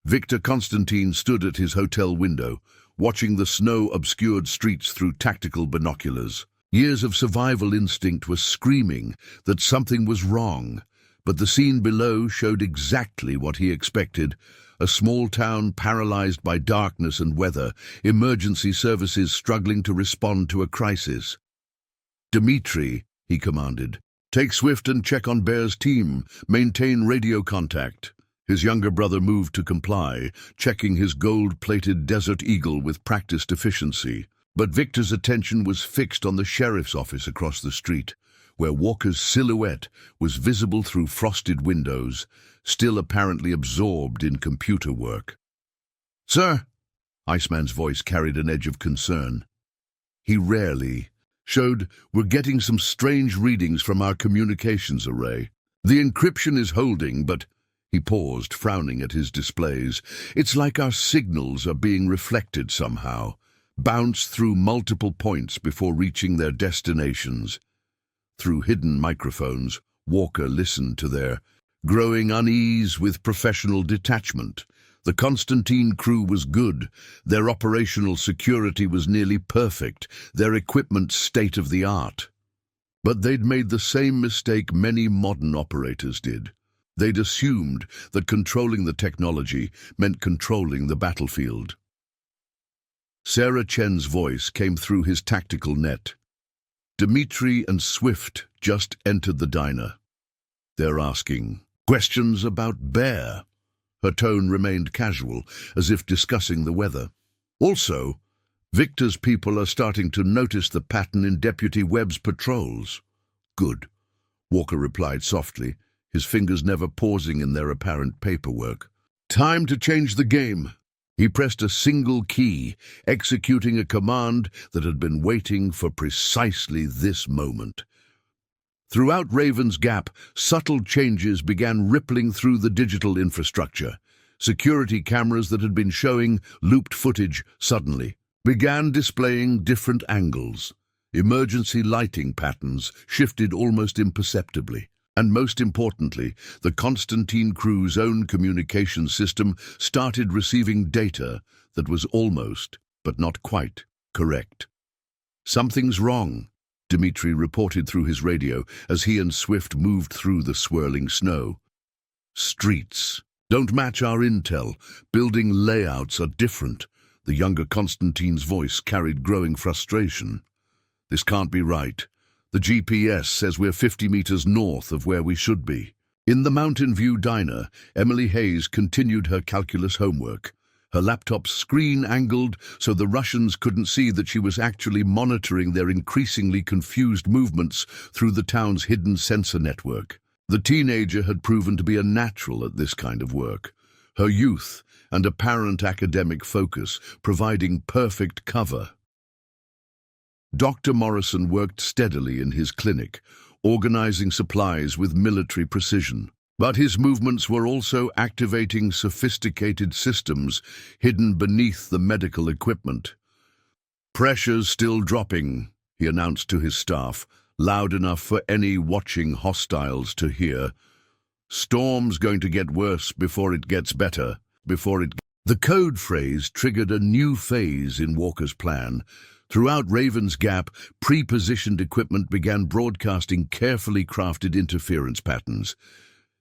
Viktor Constantine stood at his hotel window, watching the snow-obscured streets through tactical binoculars. Years of survival instinct were screaming that something was wrong, but the scene below showed exactly what he expected. A small town paralyzed by darkness and weather, emergency services struggling to respond to a crisis. "Dmitri," he commanded, "take Swift and check on Bear's team. Maintain radio contact." His younger brother moved to comply, checking his gold-plated Desert Eagle with practiced efficiency. But Victor's attention was fixed on the sheriff's office across the street, where Walker's silhouette was visible through frosted windows, still apparently absorbed in computer work. "Sir," Iceman's voice carried an edge of concern. He rarely showed, "We're getting some strange readings from our communications array. The encryption is holding, but—" He paused, frowning at his displays. "It's like our signals are being reflected somehow, bounced through multiple points before reaching their destinations." Through hidden microphones, Walker listened to their growing unease with professional detachment. The Constantine crew was good, their operational security was nearly perfect, their equipment state-of-the-art. But they'd made the same mistake many modern operators did. They'd assumed that controlling the technology meant controlling the battlefield. Sarah Chen's voice came through his tactical net. "Dmitri and Swift just entered the diner. They're asking questions about Bear." Her tone remained casual, as if discussing the weather. "Also, Victor's people are starting to notice the pattern in Deputy Webb's patrols." "Good," Walker replied softly, his fingers never pausing in their apparent paperwork. "Time to change the game." He pressed a single key, executing a command that had been waiting for precisely this moment. Throughout Raven's Gap, subtle changes began rippling through the digital infrastructure. Security cameras that had been showing looped footage suddenly began displaying different angles. Emergency lighting patterns shifted almost imperceptibly. And most importantly, the Constantine Crew's own communication system started receiving data that was almost, but not quite, correct. "Something's wrong," Dmitri reported through his radio as he and Swift moved through the swirling snow. "Streets don't match our intel. Building layouts are different." The younger Constantine's voice carried growing frustration. "This can't be right. The GPS says we're 50 meters north of where we should be." In the Mountain View diner, Emily Hayes continued her calculus homework. Her laptop's screen angled so the Russians couldn't see that she was actually monitoring their increasingly confused movements through the town's hidden sensor network. The teenager had proven to be a natural at this kind of work, her youth and apparent academic focus providing perfect cover. Dr. Morrison worked steadily in his clinic, organizing supplies with military precision. But his movements were also activating sophisticated systems hidden beneath the medical equipment. "Pressure's still dropping," he announced to his staff, loud enough for any watching hostiles to hear. "Storm's going to get worse before it gets better. The code phrase triggered a new phase in Walker's plan. Throughout Raven's Gap, pre-positioned equipment began broadcasting carefully crafted interference patterns.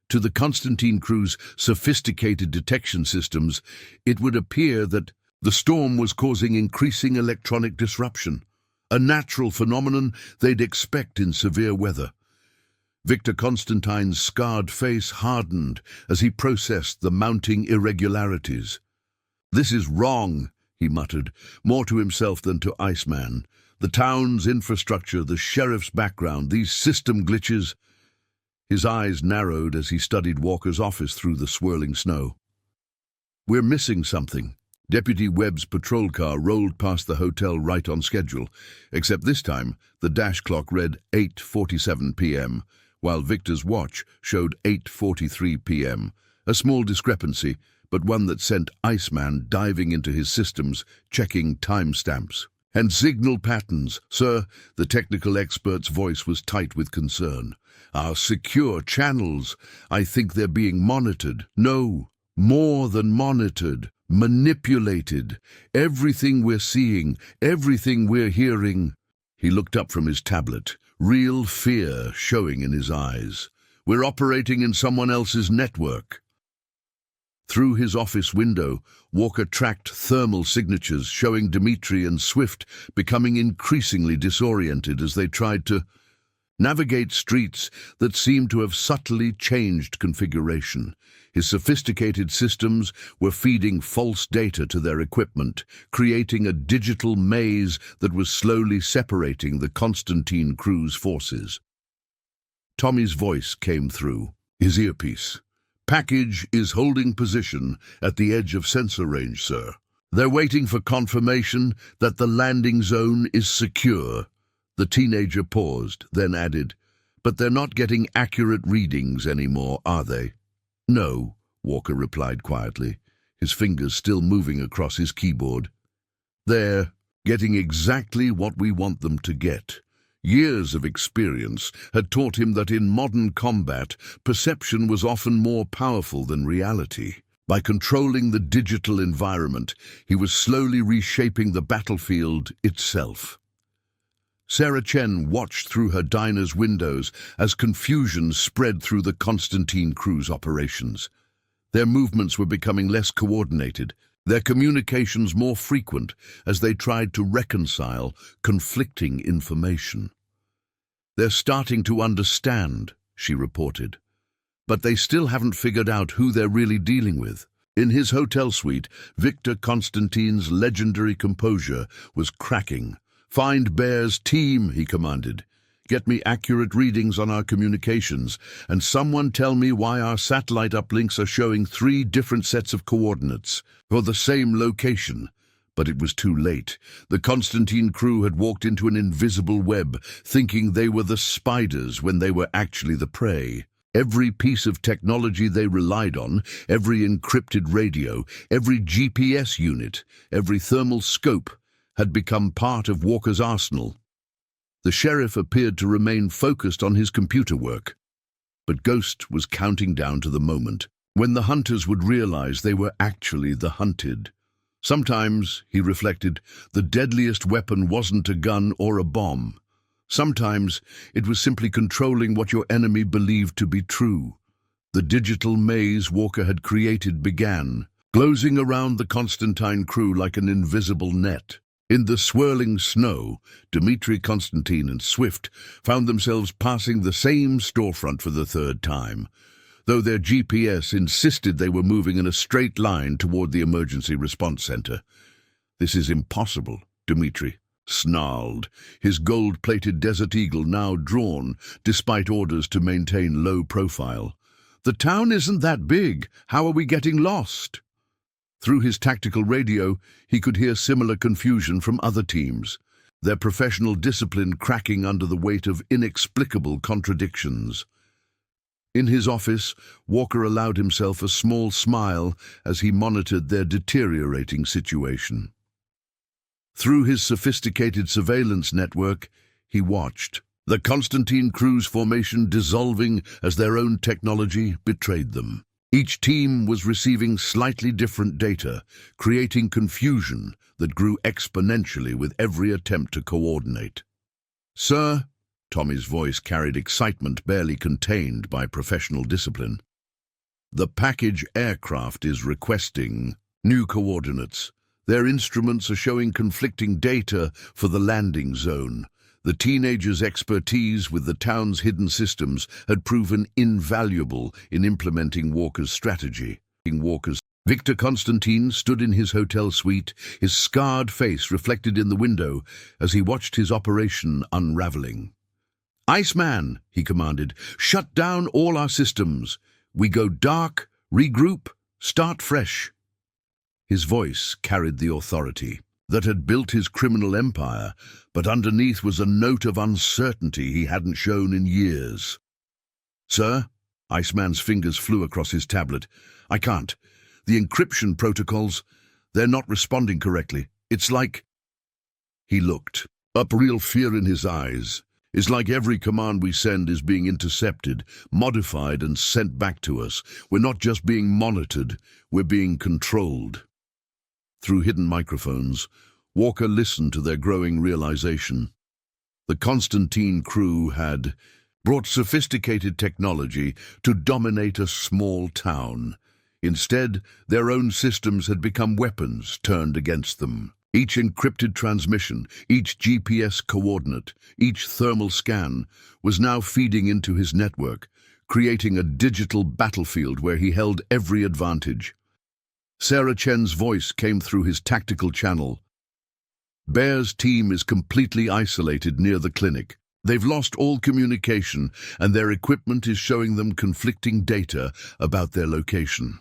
To the Constantine Crew's sophisticated detection systems, it would appear that the storm was causing increasing electronic disruption, a natural phenomenon they'd expect in severe weather. Viktor Constantine's scarred face hardened as he processed the mounting irregularities. "This is wrong," he muttered, more to himself than to Iceman. The town's infrastructure, the sheriff's background, these system glitches. His eyes narrowed as he studied Walker's office through the swirling snow. "We're missing something." Deputy Webb's patrol car rolled past the hotel right on schedule, except this time the dash clock read 8:47 p.m., while Victor's watch showed 8:43 p.m. A small discrepancy, but one that sent Iceman diving into his systems, checking timestamps. "And signal patterns, sir," the technical expert's voice was tight with concern. "Our secure channels, I think they're being monitored. No, more than monitored. Manipulated. Everything we're seeing, everything we're hearing." He looked up from his tablet, real fear showing in his eyes. "We're operating in someone else's network." Through his office window, Walker tracked thermal signatures showing Dmitri and Swift becoming increasingly disoriented as they tried to navigate streets that seemed to have subtly changed configuration. His sophisticated systems were feeding false data to their equipment, creating a digital maze that was slowly separating the Constantine Crew's forces. Tommy's voice came through his earpiece. "Package is holding position at the edge of sensor range, sir. They're waiting for confirmation that the landing zone is secure." The teenager paused, then added, "But they're not getting accurate readings anymore, are they?" "No," Walker replied quietly, his fingers still moving across his keyboard. "They're getting exactly what we want them to get." Years of experience had taught him that in modern combat, perception was often more powerful than reality. By controlling the digital environment, he was slowly reshaping the battlefield itself. Sarah Chen watched through her diner's windows as confusion spread through the Constantine Crew's operations. Their movements were becoming less coordinated, their communications more frequent as they tried to reconcile conflicting information. "They're starting to understand," she reported, "but they still haven't figured out who they're really dealing with." In his hotel suite, Viktor Constantine's legendary composure was cracking. "Find Bear's team," he commanded. "Get me accurate readings on our communications, and someone tell me why our satellite uplinks are showing 3 different sets of coordinates for the same location." But it was too late. The Constantine Crew had walked into an invisible web, thinking they were the spiders when they were actually the prey. Every piece of technology they relied on, every encrypted radio, every GPS unit, every thermal scope, had become part of Walker's arsenal. The sheriff appeared to remain focused on his computer work, but Ghost was counting down to the moment when the hunters would realize they were actually the hunted. Sometimes, he reflected, the deadliest weapon wasn't a gun or a bomb. Sometimes it was simply controlling what your enemy believed to be true. The digital maze Walker had created began, closing around the Constantine Crew like an invisible net. In the swirling snow, Dmitri, Constantine, and Swift found themselves passing the same storefront for the 3rd time, though their GPS insisted they were moving in a straight line toward the emergency response center. "This is impossible," Dmitri snarled, his gold-plated Desert Eagle now drawn, despite orders to maintain low profile. "The town isn't that big. How are we getting lost?" Through his tactical radio, he could hear similar confusion from other teams, their professional discipline cracking under the weight of inexplicable contradictions. In his office, Walker allowed himself a small smile as he monitored their deteriorating situation. Through his sophisticated surveillance network, he watched the Constantine Crew's formation dissolving as their own technology betrayed them. Each team was receiving slightly different data, creating confusion that grew exponentially with every attempt to coordinate. "Sir," Tommy's voice carried excitement barely contained by professional discipline, "the package aircraft is requesting new coordinates. Their instruments are showing conflicting data for the landing zone. The teenagers' expertise with the town's hidden systems had proven invaluable in implementing Walker's strategy. Viktor Constantine stood in his hotel suite, his scarred face reflected in the window as he watched his operation unraveling. "Iceman," he commanded, "shut down all our systems. We go dark, regroup, start fresh." His voice carried the authority that had built his criminal empire, but underneath was a note of uncertainty he hadn't shown in years. "Sir?" Iceman's fingers flew across his tablet. "I can't. The encryption protocols, they're not responding correctly. It's like—" He looked up, real fear in his eyes. "It's like every command we send is being intercepted, modified and sent back to us. We're not just being monitored, we're being controlled." Through hidden microphones, Walker listened to their growing realization. The Constantine Crew had brought sophisticated technology to dominate a small town. Instead, their own systems had become weapons turned against them. Each encrypted transmission, each GPS coordinate, each thermal scan was now feeding into his network, creating a digital battlefield where he held every advantage. Sarah Chen's voice came through his tactical channel. "Bear's team is completely isolated near the clinic. They've lost all communication, and their equipment is showing them conflicting data about their location."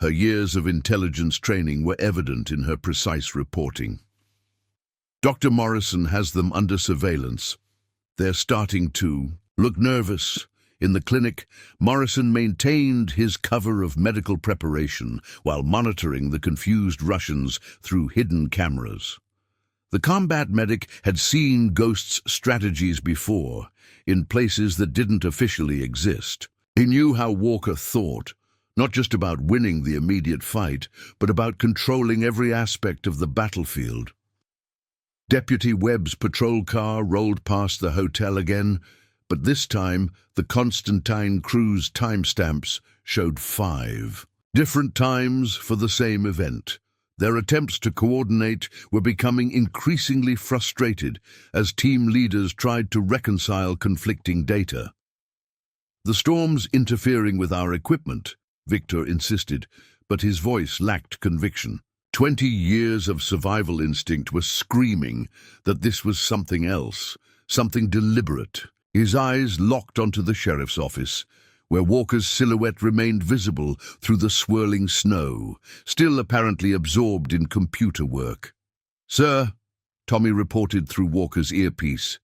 Her years of intelligence training were evident in her precise reporting. "Dr. Morrison has them under surveillance. They're starting to look nervous." In the clinic, Morrison maintained his cover of medical preparation while monitoring the confused Russians through hidden cameras. The combat medic had seen Ghost's strategies before, in places that didn't officially exist. He knew how Walker thought, not just about winning the immediate fight, but about controlling every aspect of the battlefield. Deputy Webb's patrol car rolled past the hotel again, but this time the Constantine Crew's timestamps showed 5 different times for the same event. Their attempts to coordinate were becoming increasingly frustrated as team leaders tried to reconcile conflicting data. "The storm's interfering with our equipment," Viktor insisted, but his voice lacked conviction. 20 years of survival instinct were screaming that this was something else, something deliberate. His eyes locked onto the sheriff's office, where Walker's silhouette remained visible through the swirling snow, still apparently absorbed in computer work. "Sir," Tommy reported through Walker's earpiece,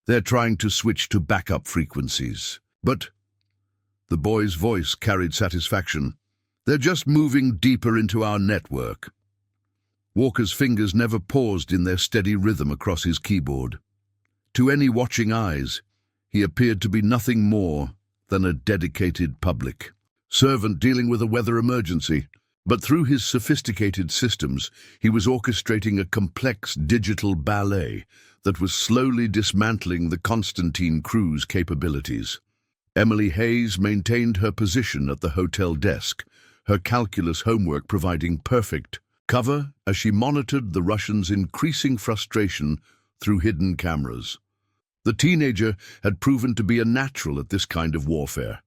"they're trying to switch to backup frequencies. But—" the boy's voice carried satisfaction. "They're just moving deeper into our network." Walker's fingers never paused in their steady rhythm across his keyboard. To any watching eyes, he appeared to be nothing more than a dedicated public servant dealing with a weather emergency. But through his sophisticated systems, he was orchestrating a complex digital ballet that was slowly dismantling the Constantine Crew's capabilities. Emily Hayes maintained her position at the hotel desk, her calculus homework providing perfect cover as she monitored the Russians' increasing frustration through hidden cameras. The teenager had proven to be a natural at this kind of warfare,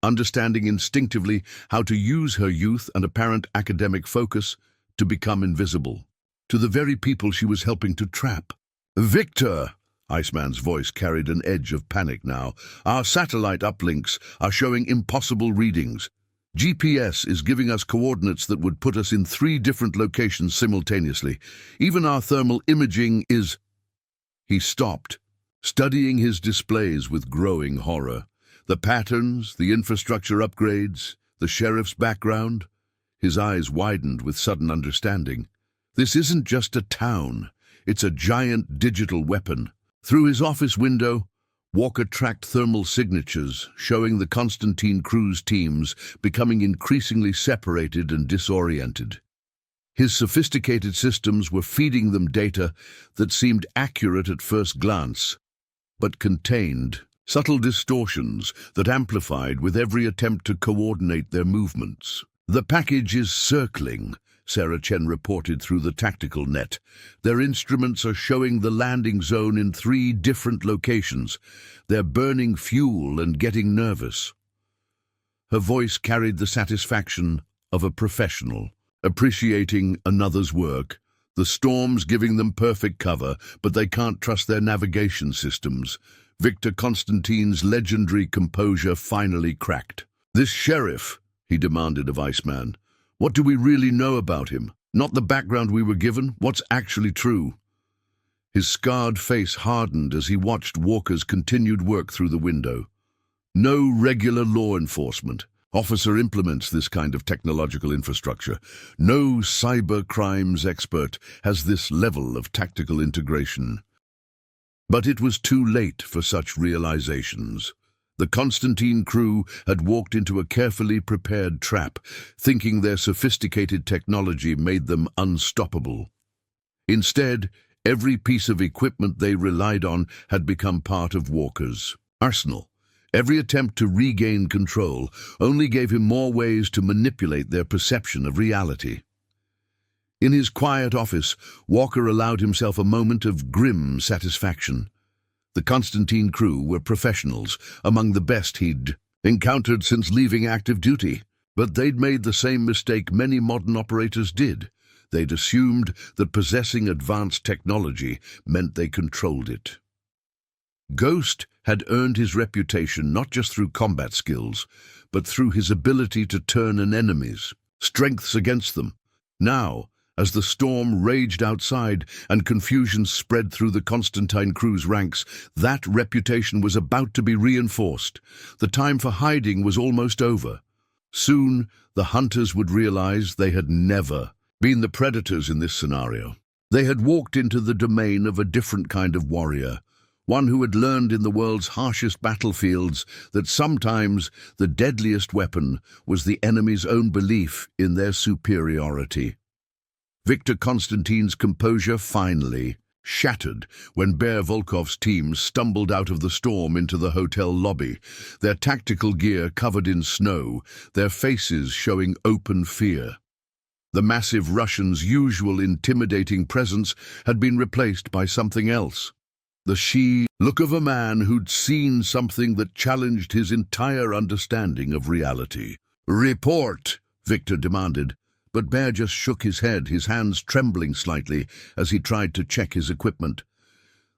understanding instinctively how to use her youth and apparent academic focus to become invisible to the very people she was helping to trap. "Viktor!" Iceman's voice carried an edge of panic now. "Our satellite uplinks are showing impossible readings. GPS is giving us coordinates that would put us in 3 different locations simultaneously. Even our thermal imaging is—" He stopped, studying his displays with growing horror. The patterns, the infrastructure upgrades, the sheriff's background. His eyes widened with sudden understanding. This isn't just a town, it's a giant digital weapon. Through his office window, Walker tracked thermal signatures, showing the Constantine Crew's teams becoming increasingly separated and disoriented. His sophisticated systems were feeding them data that seemed accurate at first glance, but contained subtle distortions that amplified with every attempt to coordinate their movements. "The package is circling," Sarah Chen reported through the tactical net. "Their instruments are showing the landing zone in 3 different locations. They're burning fuel and getting nervous." Her voice carried the satisfaction of a professional, appreciating another's work. The storm's giving them perfect cover, but they can't trust their navigation systems. Viktor Constantine's legendary composure finally cracked. "This sheriff," he demanded of Iceman. "What do we really know about him? Not the background we were given, what's actually true?" His scarred face hardened as he watched Walker's continued work through the window. No regular law enforcement officer implements this kind of technological infrastructure. No cyber crimes expert has this level of tactical integration. But it was too late for such realizations. The Constantine crew had walked into a carefully prepared trap, thinking their sophisticated technology made them unstoppable. Instead, every piece of equipment they relied on had become part of Walker's arsenal. Every attempt to regain control only gave him more ways to manipulate their perception of reality. In his quiet office, Walker allowed himself a moment of grim satisfaction. The Constantine crew were professionals, among the best he'd encountered since leaving active duty. But they'd made the same mistake many modern operators did. They'd assumed that possessing advanced technology meant they controlled it. Ghost had earned his reputation not just through combat skills, but through his ability to turn an enemy's strengths against them. Now, as the storm raged outside and confusion spread through the Constantine crew's ranks, that reputation was about to be reinforced. The time for hiding was almost over. Soon, the hunters would realize they had never been the predators in this scenario. They had walked into the domain of a different kind of warrior, one who had learned in the world's harshest battlefields that sometimes the deadliest weapon was the enemy's own belief in their superiority. Viktor Constantine's composure finally shattered when Bear Volkov's team stumbled out of the storm into the hotel lobby, their tactical gear covered in snow, their faces showing open fear. The massive Russians' usual intimidating presence had been replaced by something else. The look of a man who'd seen something that challenged his entire understanding of reality. "Report," Viktor demanded, but Bear just shook his head, his hands trembling slightly as he tried to check his equipment.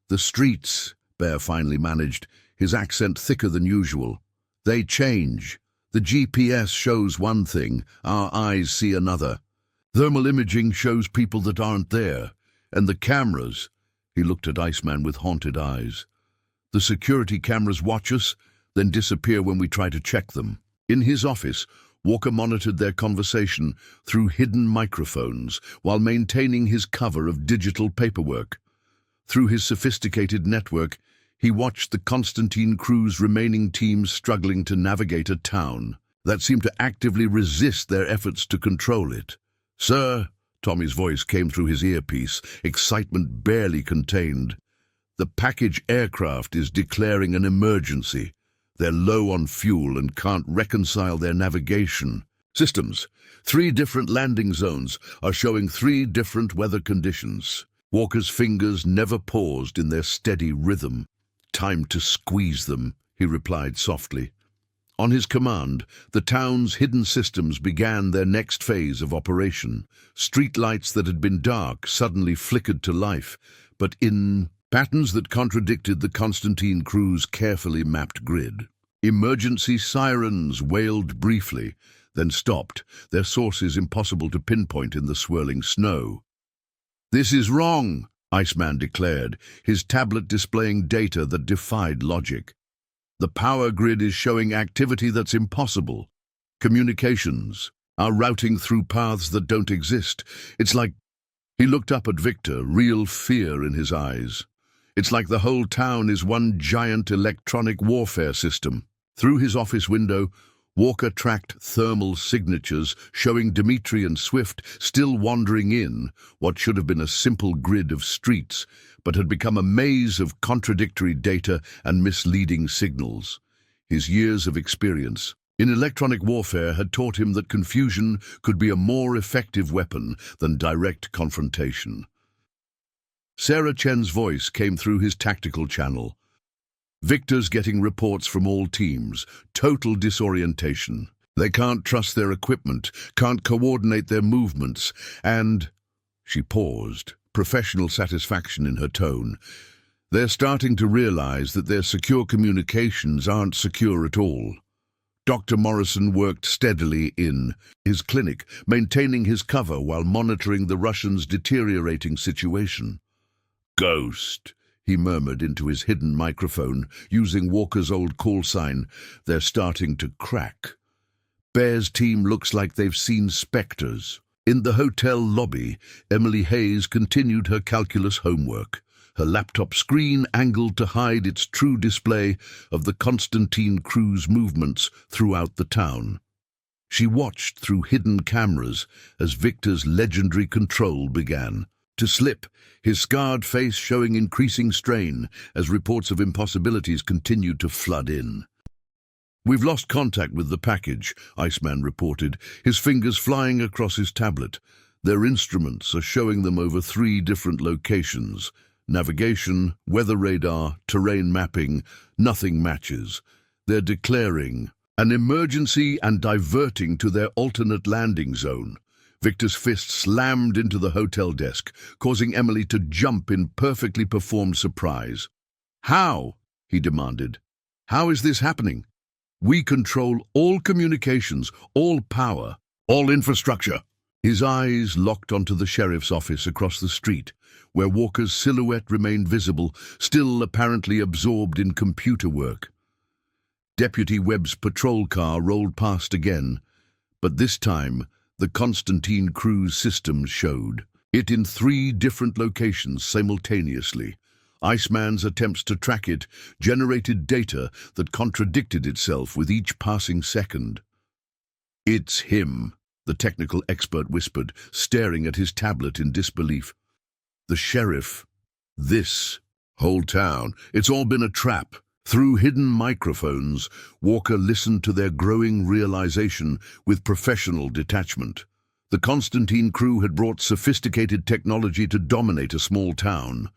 "The streets," Bear finally managed, his accent thicker than usual. "They change. The GPS shows one thing, our eyes see another. Thermal imaging shows people that aren't there. And the cameras," he looked at Iceman with haunted eyes. "The security cameras watch us, then disappear when we try to check them." In his office, Walker monitored their conversation through hidden microphones while maintaining his cover of digital paperwork. Through his sophisticated network, he watched the Constantine crew's remaining teams struggling to navigate a town that seemed to actively resist their efforts to control it. "Sir," Tommy's voice came through his earpiece, excitement barely contained. "The package aircraft is declaring an emergency. They're low on fuel and can't reconcile their navigation systems. 3 different landing zones are showing 3 different weather conditions." Walker's fingers never paused in their steady rhythm. "Time to squeeze them," he replied softly. On his command, the town's hidden systems began their next phase of operation. Streetlights that had been dark suddenly flickered to life, but in patterns that contradicted the Constantine crew's carefully mapped grid. Emergency sirens wailed briefly, then stopped, their sources impossible to pinpoint in the swirling snow. "This is wrong," Iceman declared, his tablet displaying data that defied logic. "The power grid is showing activity that's impossible. Communications are routing through paths that don't exist. It's like..." He looked up at Viktor, real fear in his eyes. "It's like the whole town is one giant electronic warfare system." Through his office window, Walker tracked thermal signatures showing Dmitri and Swift still wandering in what should have been a simple grid of streets, but had become a maze of contradictory data and misleading signals. His years of experience in electronic warfare had taught him that confusion could be a more effective weapon than direct confrontation. Sarah Chen's voice came through his tactical channel. "Victor's getting reports from all teams. Total disorientation. They can't trust their equipment, can't coordinate their movements, and... She paused, professional satisfaction in her tone. They're starting to realize that their secure communications aren't secure at all. Dr. Morrison worked steadily in his clinic, maintaining his cover while monitoring the Russians' deteriorating situation. "Ghost," he murmured into his hidden microphone, using Walker's old call sign. "They're starting to crack. Bear's team looks like they've seen specters." In the hotel lobby, Emily Hayes continued her calculus homework, her laptop screen angled to hide its true display of the Constantine Crew's movements throughout the town. She watched through hidden cameras as Viktor's legendary control began to slip, his scarred face showing increasing strain as reports of impossibilities continued to flood in. "We've lost contact with the package," Iceman reported, his fingers flying across his tablet. "Their instruments are showing them over 3 different locations. Navigation, weather radar, terrain mapping, nothing matches. They're declaring an emergency and diverting to their alternate landing zone." Viktor's fist slammed into the hotel desk, causing Emily to jump in perfectly performed surprise. "How?" he demanded. "How is this happening? We control all communications, all power, all infrastructure." His eyes locked onto the sheriff's office across the street, where Walker's silhouette remained visible, still apparently absorbed in computer work. Deputy Webb's patrol car rolled past again, but this time the Constantine Crew's systems showed it in 3 different locations simultaneously. Iceman's attempts to track it generated data that contradicted itself with each passing second. "It's him," the technical expert whispered, staring at his tablet in disbelief. "The sheriff. This whole town. It's all been a trap." Through hidden microphones, Walker listened to their growing realization with professional detachment. The Constantine Crew had brought sophisticated technology to dominate a small town.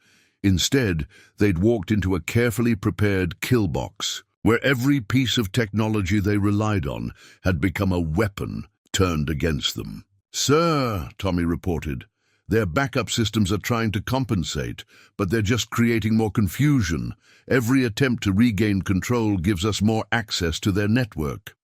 Instead, they'd walked into a carefully prepared kill box, where every piece of technology they relied on had become a weapon turned against them. "Sir," Tommy reported, "their backup systems are trying to compensate, but they're just creating more confusion. Every attempt to regain control gives us more access to their network."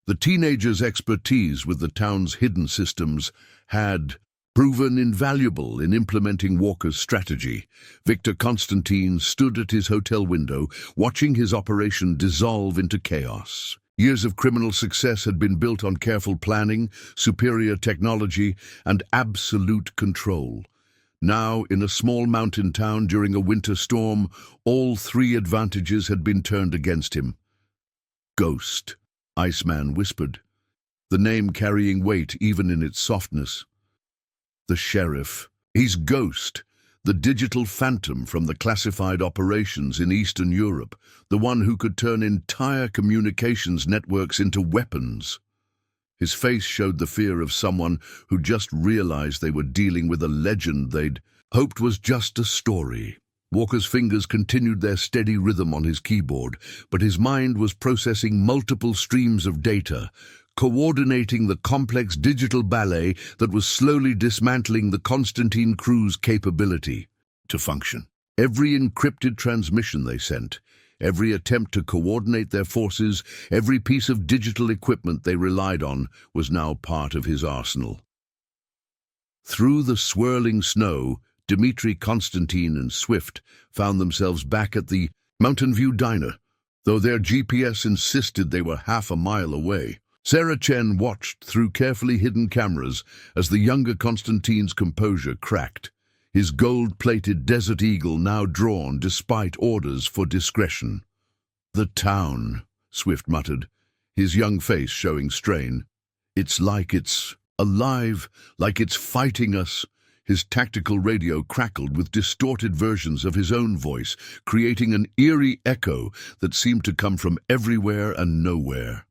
The teenagers' expertise with the town's hidden systems had proven invaluable in implementing Walker's strategy. Viktor Constantine stood at his hotel window, watching his operation dissolve into chaos. Years of criminal success had been built on careful planning, superior technology, and absolute control. Now, in a small mountain town during a winter storm, all 3 advantages had been turned against him. "Ghost," Iceman whispered, the name carrying weight even in its softness. "The sheriff. He's Ghost, the digital phantom from the classified operations in Eastern Europe, the one who could turn entire communications networks into weapons." His face showed the fear of someone who just realized they were dealing with a legend they'd hoped was just a story. Walker's fingers continued their steady rhythm on his keyboard, but his mind was processing multiple streams of data, coordinating the complex digital ballet that was slowly dismantling the Constantine Crew's capability to function. Every encrypted transmission they sent, every attempt to coordinate their forces, every piece of digital equipment they relied on was now part of his arsenal. Through the swirling snow, Dmitri, Constantine, and Swift found themselves back at the Mountain View Diner, though their GPS insisted they were half a mile away. Sarah Chen watched through carefully hidden cameras as the younger Constantine's composure cracked, his gold-plated Desert Eagle now drawn despite orders for discretion. "The town," Swift muttered, his young face showing strain. "It's like it's alive, like it's fighting us." His tactical radio crackled with distorted versions of his own voice, creating an eerie echo that seemed to come from everywhere and nowhere.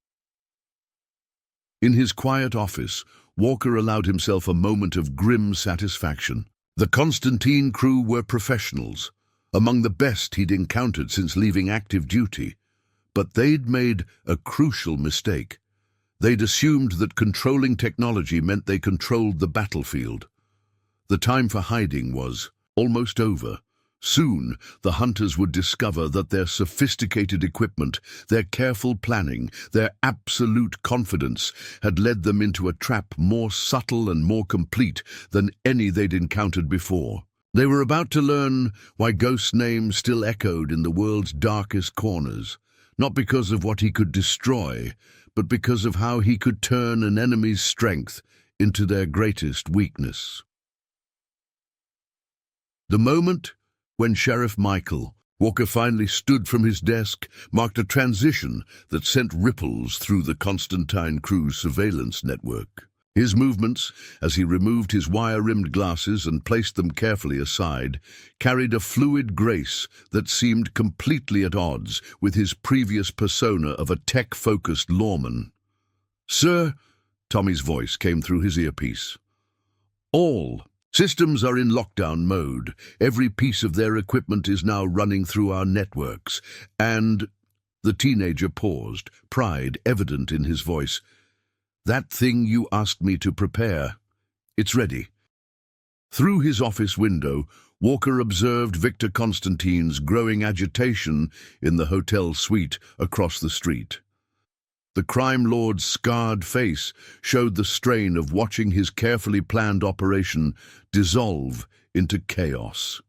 In his quiet office, Walker allowed himself a moment of grim satisfaction. The Constantine Crew were professionals, among the best he'd encountered since leaving active duty. But they'd made a crucial mistake. They'd assumed that controlling technology meant they controlled the battlefield. The time for hiding was almost over. Soon, the hunters would discover that their sophisticated equipment, their careful planning, their absolute confidence had led them into a trap more subtle and more complete than any they'd encountered before. They were about to learn why Ghost's name still echoed in the world's darkest corners, not because of what he could destroy, but because of how he could turn an enemy's strength into their greatest weakness. The moment when Sheriff Michael Walker finally stood from his desk marked a transition that sent ripples through the Constantine Crew surveillance network. His movements, as he removed his wire-rimmed glasses and placed them carefully aside, carried a fluid grace that seemed completely at odds with his previous persona of a tech-focused lawman. "Sir," Tommy's voice came through his earpiece. "All systems are in lockdown mode. Every piece of their equipment is now running through our networks, and—" The teenager paused, pride evident in his voice. "That thing you asked me to prepare, it's ready." Through his office window, Walker observed Viktor Constantine's growing agitation in the hotel suite across the street. The crime lord's scarred face showed the strain of watching his carefully planned operation dissolve into chaos.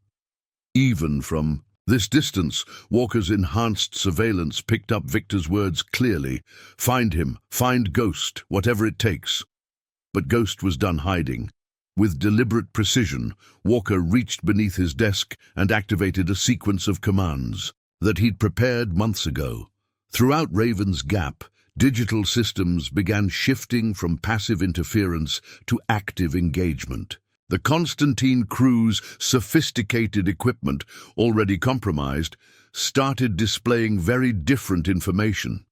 Even from this distance, Walker's enhanced surveillance picked up Victor's words clearly. "Find him, find Ghost, whatever it takes." But Ghost was done hiding. With deliberate precision, Walker reached beneath his desk and activated a sequence of commands that he'd prepared months ago. Throughout Raven's Gap, digital systems began shifting from passive interference to active engagement. The Constantine Crew's sophisticated equipment, already compromised, started displaying very different information.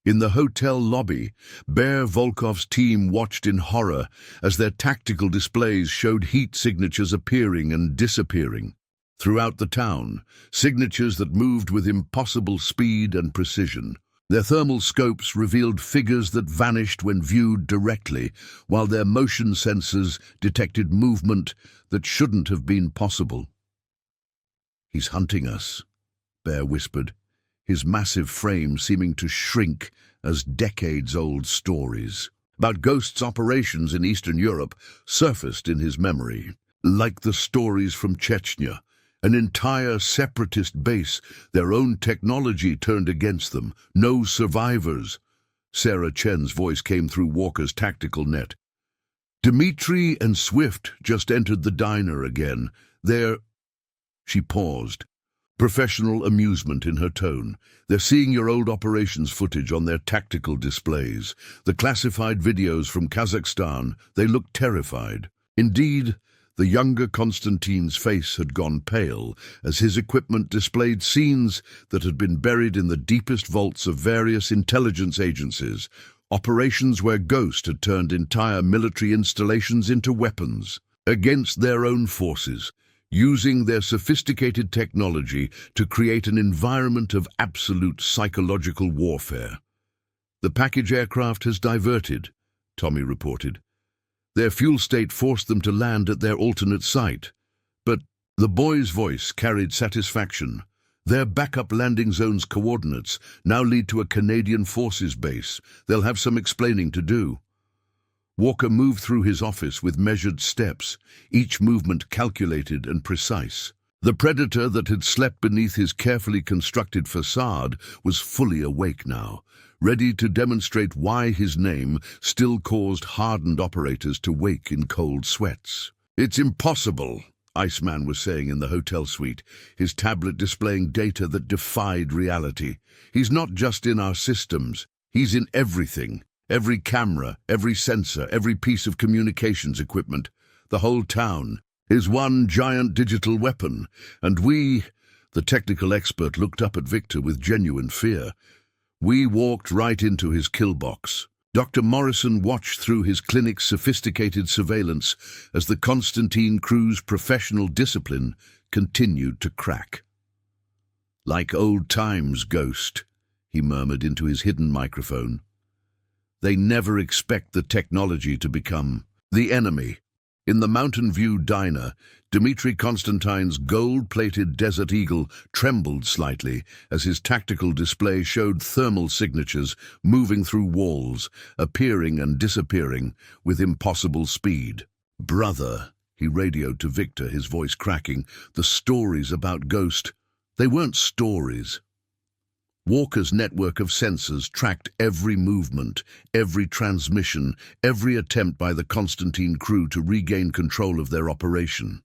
In the hotel lobby, Bear Volkov's team watched in horror as their tactical displays showed heat signatures appearing and disappearing. Throughout the town, signatures that moved with impossible speed and precision. Their thermal scopes revealed figures that vanished when viewed directly, while their motion sensors detected movement that shouldn't have been possible. "He's hunting us," Bear whispered, his massive frame seeming to shrink as decades-old stories about Ghost's operations in Eastern Europe surfaced in his memory, like the stories from Chechnya. An entire separatist base, their own technology turned against them, no survivors. Sarah Chen's voice came through Walker's tactical net. "Dmitri and Swift just entered the diner again. They're—" She paused, professional amusement in her tone. "They're seeing your old operations footage on their tactical displays. The classified videos from Kazakhstan, they look terrified." Indeed, the younger Constantine's face had gone pale as his equipment displayed scenes that had been buried in the deepest vaults of various intelligence agencies, operations where Ghost had turned entire military installations into weapons against their own forces, using their sophisticated technology to create an environment of absolute psychological warfare. "The package aircraft has diverted," Tommy reported. "Their fuel state forced them to land at their alternate site. But," the boy's voice carried satisfaction, "their backup landing zone's coordinates now lead to a Canadian Forces base. They'll have some explaining to do." Walker moved through his office with measured steps, each movement calculated and precise. The predator that had slept beneath his carefully constructed facade was fully awake now, ready to demonstrate why his name still caused hardened operators to wake in cold sweats. "It's impossible," Iceman was saying in the hotel suite, his tablet displaying data that defied reality. "He's not just in our systems, he's in everything. Every camera, every sensor, every piece of communications equipment. The whole town is one giant digital weapon, and we—" The technical expert looked up at Victor with genuine fear. "We walked right into his kill box." Dr. Morrison watched through his clinic's sophisticated surveillance as the Constantine Crew's professional discipline continued to crack. "Like old times, Ghost," he murmured into his hidden microphone. They never expect the technology to become the enemy. In the Mountain View diner, Dmitri Constantine's gold-plated Desert Eagle trembled slightly as his tactical display showed thermal signatures moving through walls, appearing and disappearing with impossible speed. "Brother," he radioed to Viktor, his voice cracking, "the stories about Ghost, they weren't stories." Walker's network of sensors tracked every movement, every transmission, every attempt by the Constantine crew to regain control of their operation.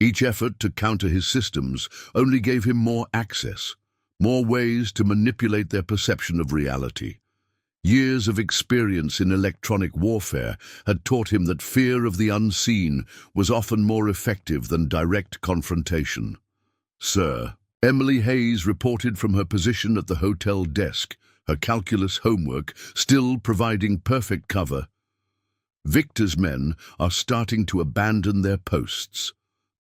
Each effort to counter his systems only gave him more access, more ways to manipulate their perception of reality. Years of experience in electronic warfare had taught him that fear of the unseen was often more effective than direct confrontation. "Sir," Emily Hayes reported from her position at the hotel desk, her calculus homework still providing perfect cover. "Victor's men are starting to abandon their posts.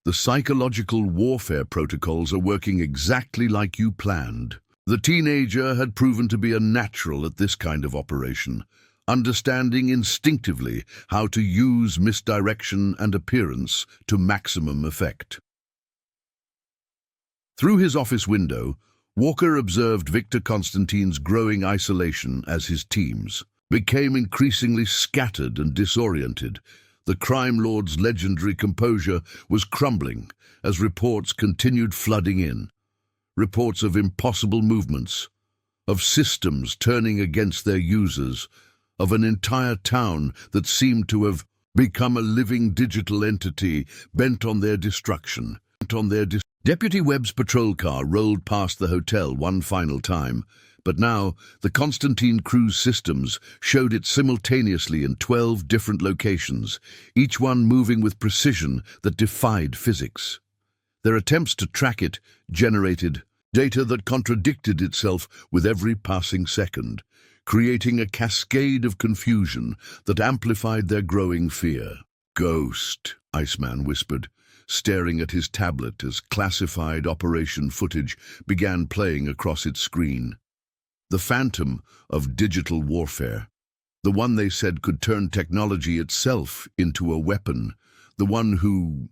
The psychological warfare protocols are working exactly like you planned." The teenager had proven to be a natural at this kind of operation, understanding instinctively how to use misdirection and appearance to maximum effect. Through his office window, Walker observed Viktor Constantine's growing isolation as his teams became increasingly scattered and disoriented. The crime lord's legendary composure was crumbling as reports continued flooding in. Reports of impossible movements, of systems turning against their users, of an entire town that seemed to have become a living digital entity bent on their destruction. Deputy Webb's patrol car rolled past the hotel one final time, but now the Constantine Crew's systems showed it simultaneously in 12 different locations, each one moving with precision that defied physics. Their attempts to track it generated data that contradicted itself with every passing second, creating a cascade of confusion that amplified their growing fear. "Ghost," Iceman whispered, staring at his tablet as classified operation footage began playing across its screen. The phantom of digital warfare, the one they said could turn technology itself into a weapon, the one who...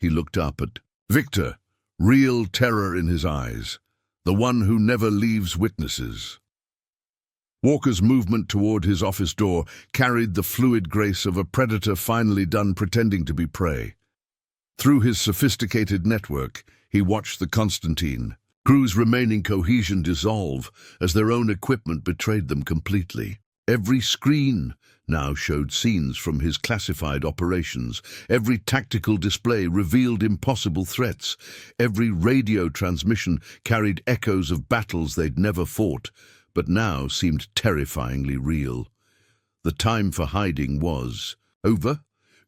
He looked up at Viktor, real terror in his eyes, the one who never leaves witnesses. Walker's movement toward his office door carried the fluid grace of a predator finally done pretending to be prey. Through his sophisticated network, he watched the Constantine Crew's remaining cohesion dissolve as their own equipment betrayed them completely. Every screen now showed scenes from his classified operations. Every tactical display revealed impossible threats. Every radio transmission carried echoes of battles they'd never fought, but now seemed terrifyingly real. The time for hiding was over.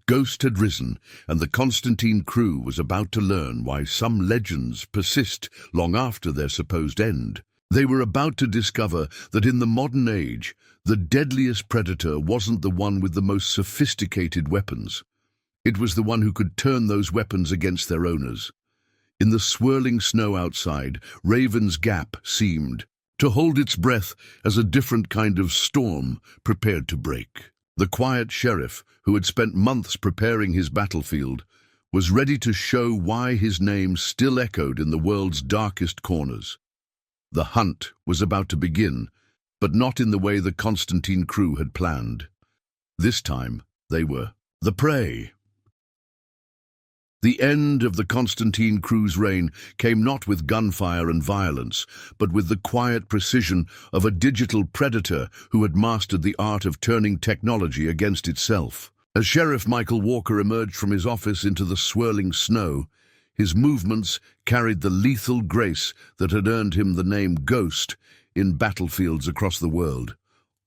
Ghost had risen, and the Constantine Crew was about to learn why some legends persist long after their supposed end. They were about to discover that in the modern age, the deadliest predator wasn't the one with the most sophisticated weapons. It was the one who could turn those weapons against their owners. In the swirling snow outside, Raven's Gap seemed to hold its breath as a different kind of storm prepared to break. The quiet sheriff, who had spent months preparing his battlefield, was ready to show why his name still echoed in the world's darkest corners. The hunt was about to begin, but not in the way the Constantine Crew had planned. This time, they were the prey. The end of the Constantine Crew's reign came not with gunfire and violence, but with the quiet precision of a digital predator who had mastered the art of turning technology against itself. As Sheriff Michael Walker emerged from his office into the swirling snow, his movements carried the lethal grace that had earned him the name Ghost in battlefields across the world.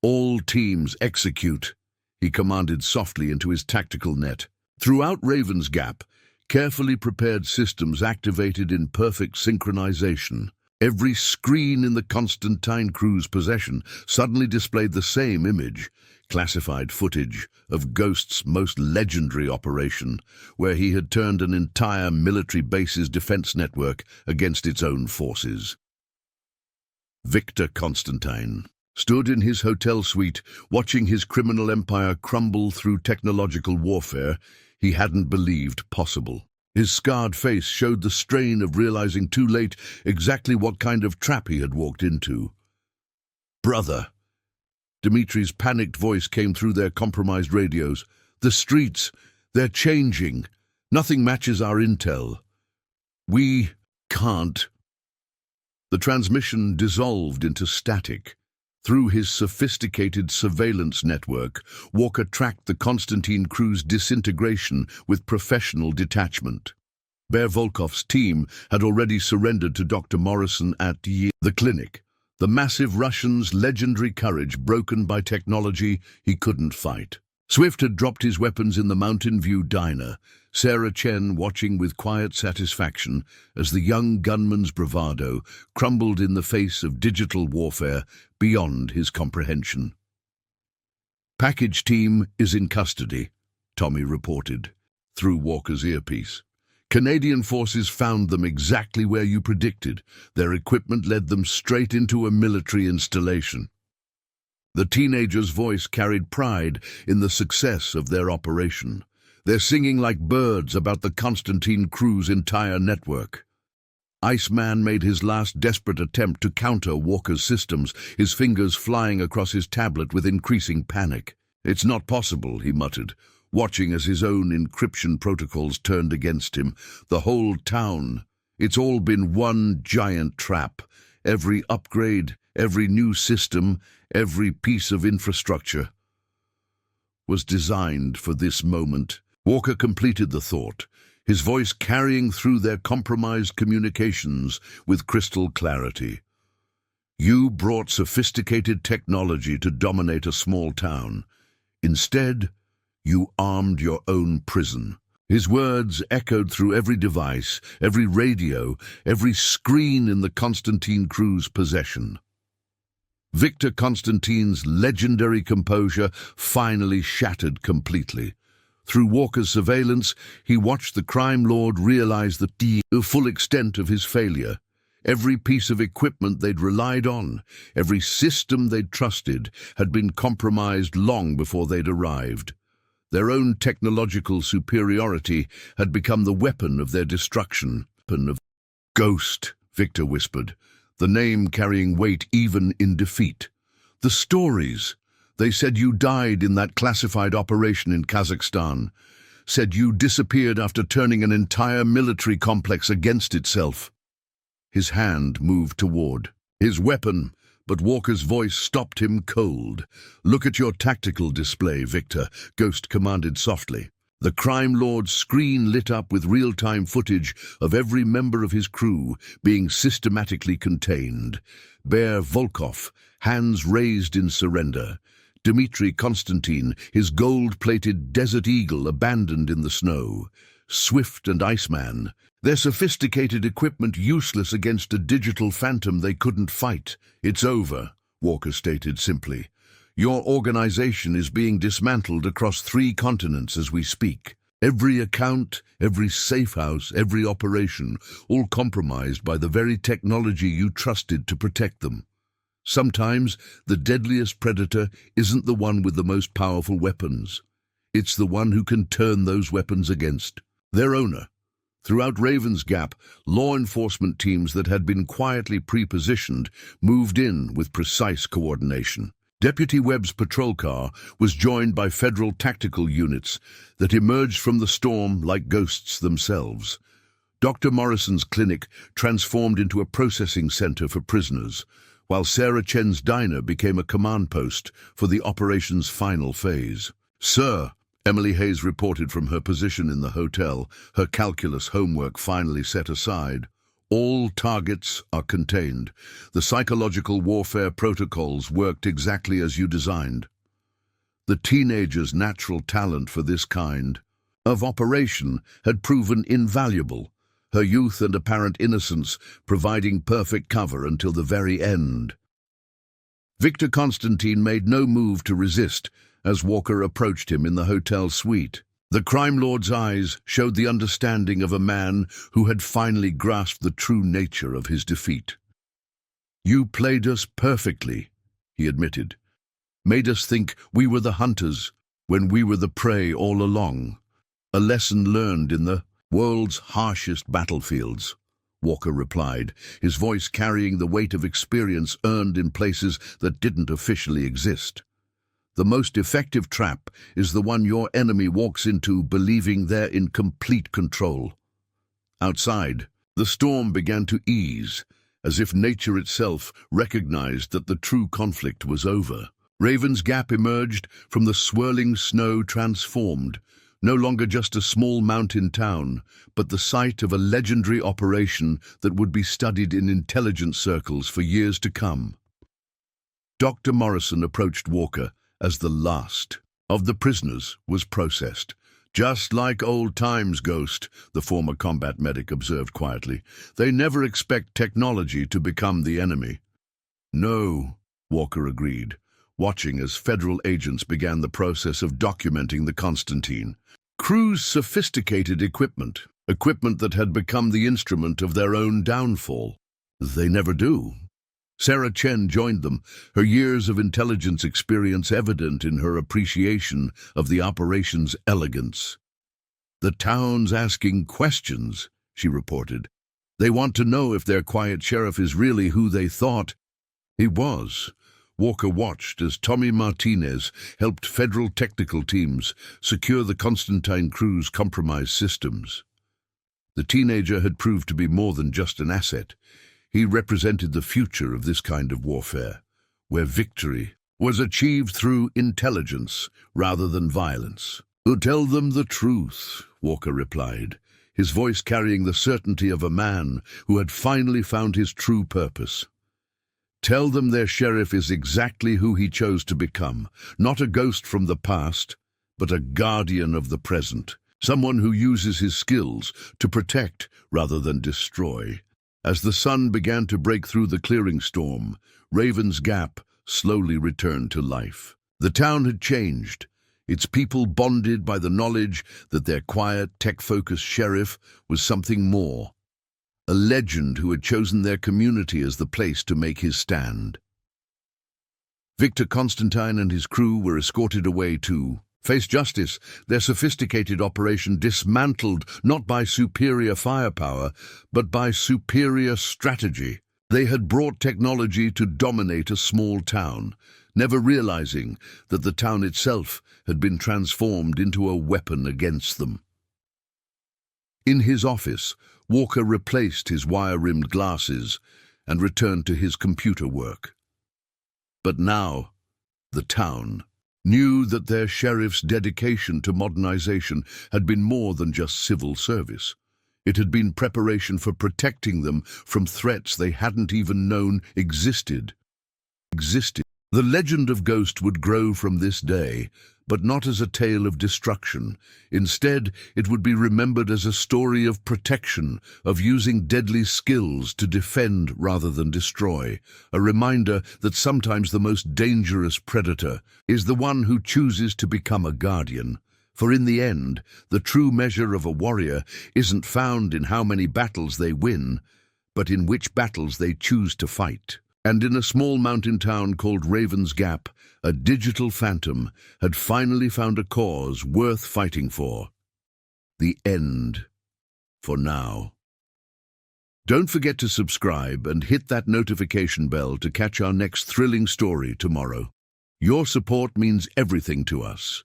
"All teams execute," he commanded softly into his tactical net. Throughout Raven's Gap, carefully prepared systems activated in perfect synchronization. Every screen in the Constantine Crew's possession suddenly displayed the same image, classified footage of Ghost's most legendary operation, where he had turned an entire military base's defense network against its own forces. Viktor Constantine stood in his hotel suite, watching his criminal empire crumble through technological warfare he hadn't believed possible. His scarred face showed the strain of realizing too late exactly what kind of trap he had walked into. "Brother," Dmitri's panicked voice came through their compromised radios. "The streets, they're changing. Nothing matches our intel. We can't." The transmission dissolved into static. Through his sophisticated surveillance network, Walker tracked the Constantine Crew's disintegration with professional detachment. Bear Volkov's team had already surrendered to Dr. Morrison at the clinic. The massive Russian's legendary courage broken by technology he couldn't fight. Swift had dropped his weapons in the Mountain View diner, Sarah Chen watching with quiet satisfaction as the young gunman's bravado crumbled in the face of digital warfare beyond his comprehension. "Package team is in custody," Tommy reported, through Walker's earpiece. "Canadian forces found them exactly where you predicted. Their equipment led them straight into a military installation." The teenager's voice carried pride in the success of their operation. "They're singing like birds about the Constantine Crew's entire network." Iceman made his last desperate attempt to counter Walker's systems, his fingers flying across his tablet with increasing panic. "It's not possible," he muttered, watching as his own encryption protocols turned against him. "The whole town. It's all been one giant trap. Every upgrade, every new system, every piece of infrastructure was designed for this moment." Walker completed the thought, his voice carrying through their compromised communications with crystal clarity. "You brought sophisticated technology to dominate a small town. Instead, you armed your own prison." His words echoed through every device, every radio, every screen in the Constantine Crew's possession. Viktor Constantine's legendary composure finally shattered completely. Through Walker's surveillance, he watched the crime lord realize the full extent of his failure. Every piece of equipment they'd relied on, every system they'd trusted, had been compromised long before they'd arrived. Their own technological superiority had become the weapon of their destruction. "Ghost," Viktor whispered, the name carrying weight even in defeat. "The stories. They said you died in that classified operation in Kazakhstan. Said you disappeared after turning an entire military complex against itself." His hand moved toward his weapon, but Walker's voice stopped him cold. "Look at your tactical display, Viktor," Ghost commanded softly. The crime lord's screen lit up with real-time footage of every member of his crew being systematically contained. Bear Volkov, hands raised in surrender. Dmitri Constantine, his gold-plated Desert Eagle abandoned in the snow. Swift and Iceman, their sophisticated equipment useless against a digital phantom they couldn't fight. "It's over," Walker stated simply. "Your organization is being dismantled across 3 continents as we speak. Every account, every safe house, every operation, all compromised by the very technology you trusted to protect them. Sometimes the deadliest predator isn't the one with the most powerful weapons. It's the one who can turn those weapons against their owner." Throughout Raven's Gap, law enforcement teams that had been quietly pre-positioned moved in with precise coordination. Deputy Webb's patrol car was joined by federal tactical units that emerged from the storm like ghosts themselves. Dr. Morrison's clinic transformed into a processing center for prisoners, while Sarah Chen's diner became a command post for the operation's final phase. "Sir," Emily Hayes reported from her position in the hotel, her calculus homework finally set aside, "all targets are contained. The psychological warfare protocols worked exactly as you designed." The teenager's natural talent for this kind of operation had proven invaluable, her youth and apparent innocence providing perfect cover until the very end. Viktor Constantine made no move to resist as Walker approached him in the hotel suite. The crime lord's eyes showed the understanding of a man who had finally grasped the true nature of his defeat. "You played us perfectly," he admitted. Made us think we were the hunters when we were the prey all along. A lesson learned in the world's harshest battlefields, Walker replied, his voice carrying the weight of experience earned in places that didn't officially exist. The most effective trap is the one your enemy walks into believing they're in complete control. Outside, the storm began to ease, as if nature itself recognized that the true conflict was over. Raven's Gap emerged from the swirling snow transformed, no longer just a small mountain town, but the site of a legendary operation that would be studied in intelligence circles for years to come. Dr. Morrison approached Walker as the last of the prisoners was processed. Just like old times, Ghost, the former combat medic observed quietly. They never expect technology to become the enemy. No, Walker agreed, watching as federal agents began the process of documenting the Constantine Crew's sophisticated equipment that had become the instrument of their own downfall. They never do. Sarah Chen joined them, her years of intelligence experience evident in her appreciation of the operation's elegance. The town's asking questions, she reported. They want to know if their quiet sheriff is really who they thought he was. Walker watched as Tommy Martinez helped federal technical teams secure the Constantine Crew's compromised systems. The teenager had proved to be more than just an asset. He represented the future of this kind of warfare, where victory was achieved through intelligence rather than violence. "To tell them the truth," Walker replied, his voice carrying the certainty of a man who had finally found his true purpose. Tell them their sheriff is exactly who he chose to become, not a ghost from the past, but a guardian of the present, someone who uses his skills to protect rather than destroy. As the sun began to break through the clearing storm, Raven's Gap slowly returned to life. The town had changed, its people bonded by the knowledge that their quiet, tech-focused sheriff was something more. A legend who had chosen their community as the place to make his stand. Viktor Constantine and his crew were escorted away to face justice, their sophisticated operation dismantled not by superior firepower, but by superior strategy. They had brought technology to dominate a small town, never realizing that the town itself had been transformed into a weapon against them. In his office, Walker replaced his wire-rimmed glasses and returned to his computer work. But now, the town knew that their sheriff's dedication to modernization had been more than just civil service. It had been preparation for protecting them from threats they hadn't even known existed. The legend of Ghost would grow from this day, but not as a tale of destruction. Instead, it would be remembered as a story of protection, of using deadly skills to defend rather than destroy, a reminder that sometimes the most dangerous predator is the one who chooses to become a guardian. For in the end, the true measure of a warrior isn't found in how many battles they win, but in which battles they choose to fight. And in a small mountain town called Raven's Gap, a digital phantom had finally found a cause worth fighting for. The end. For now. Don't forget to subscribe and hit that notification bell to catch our next thrilling story tomorrow. Your support means everything to us.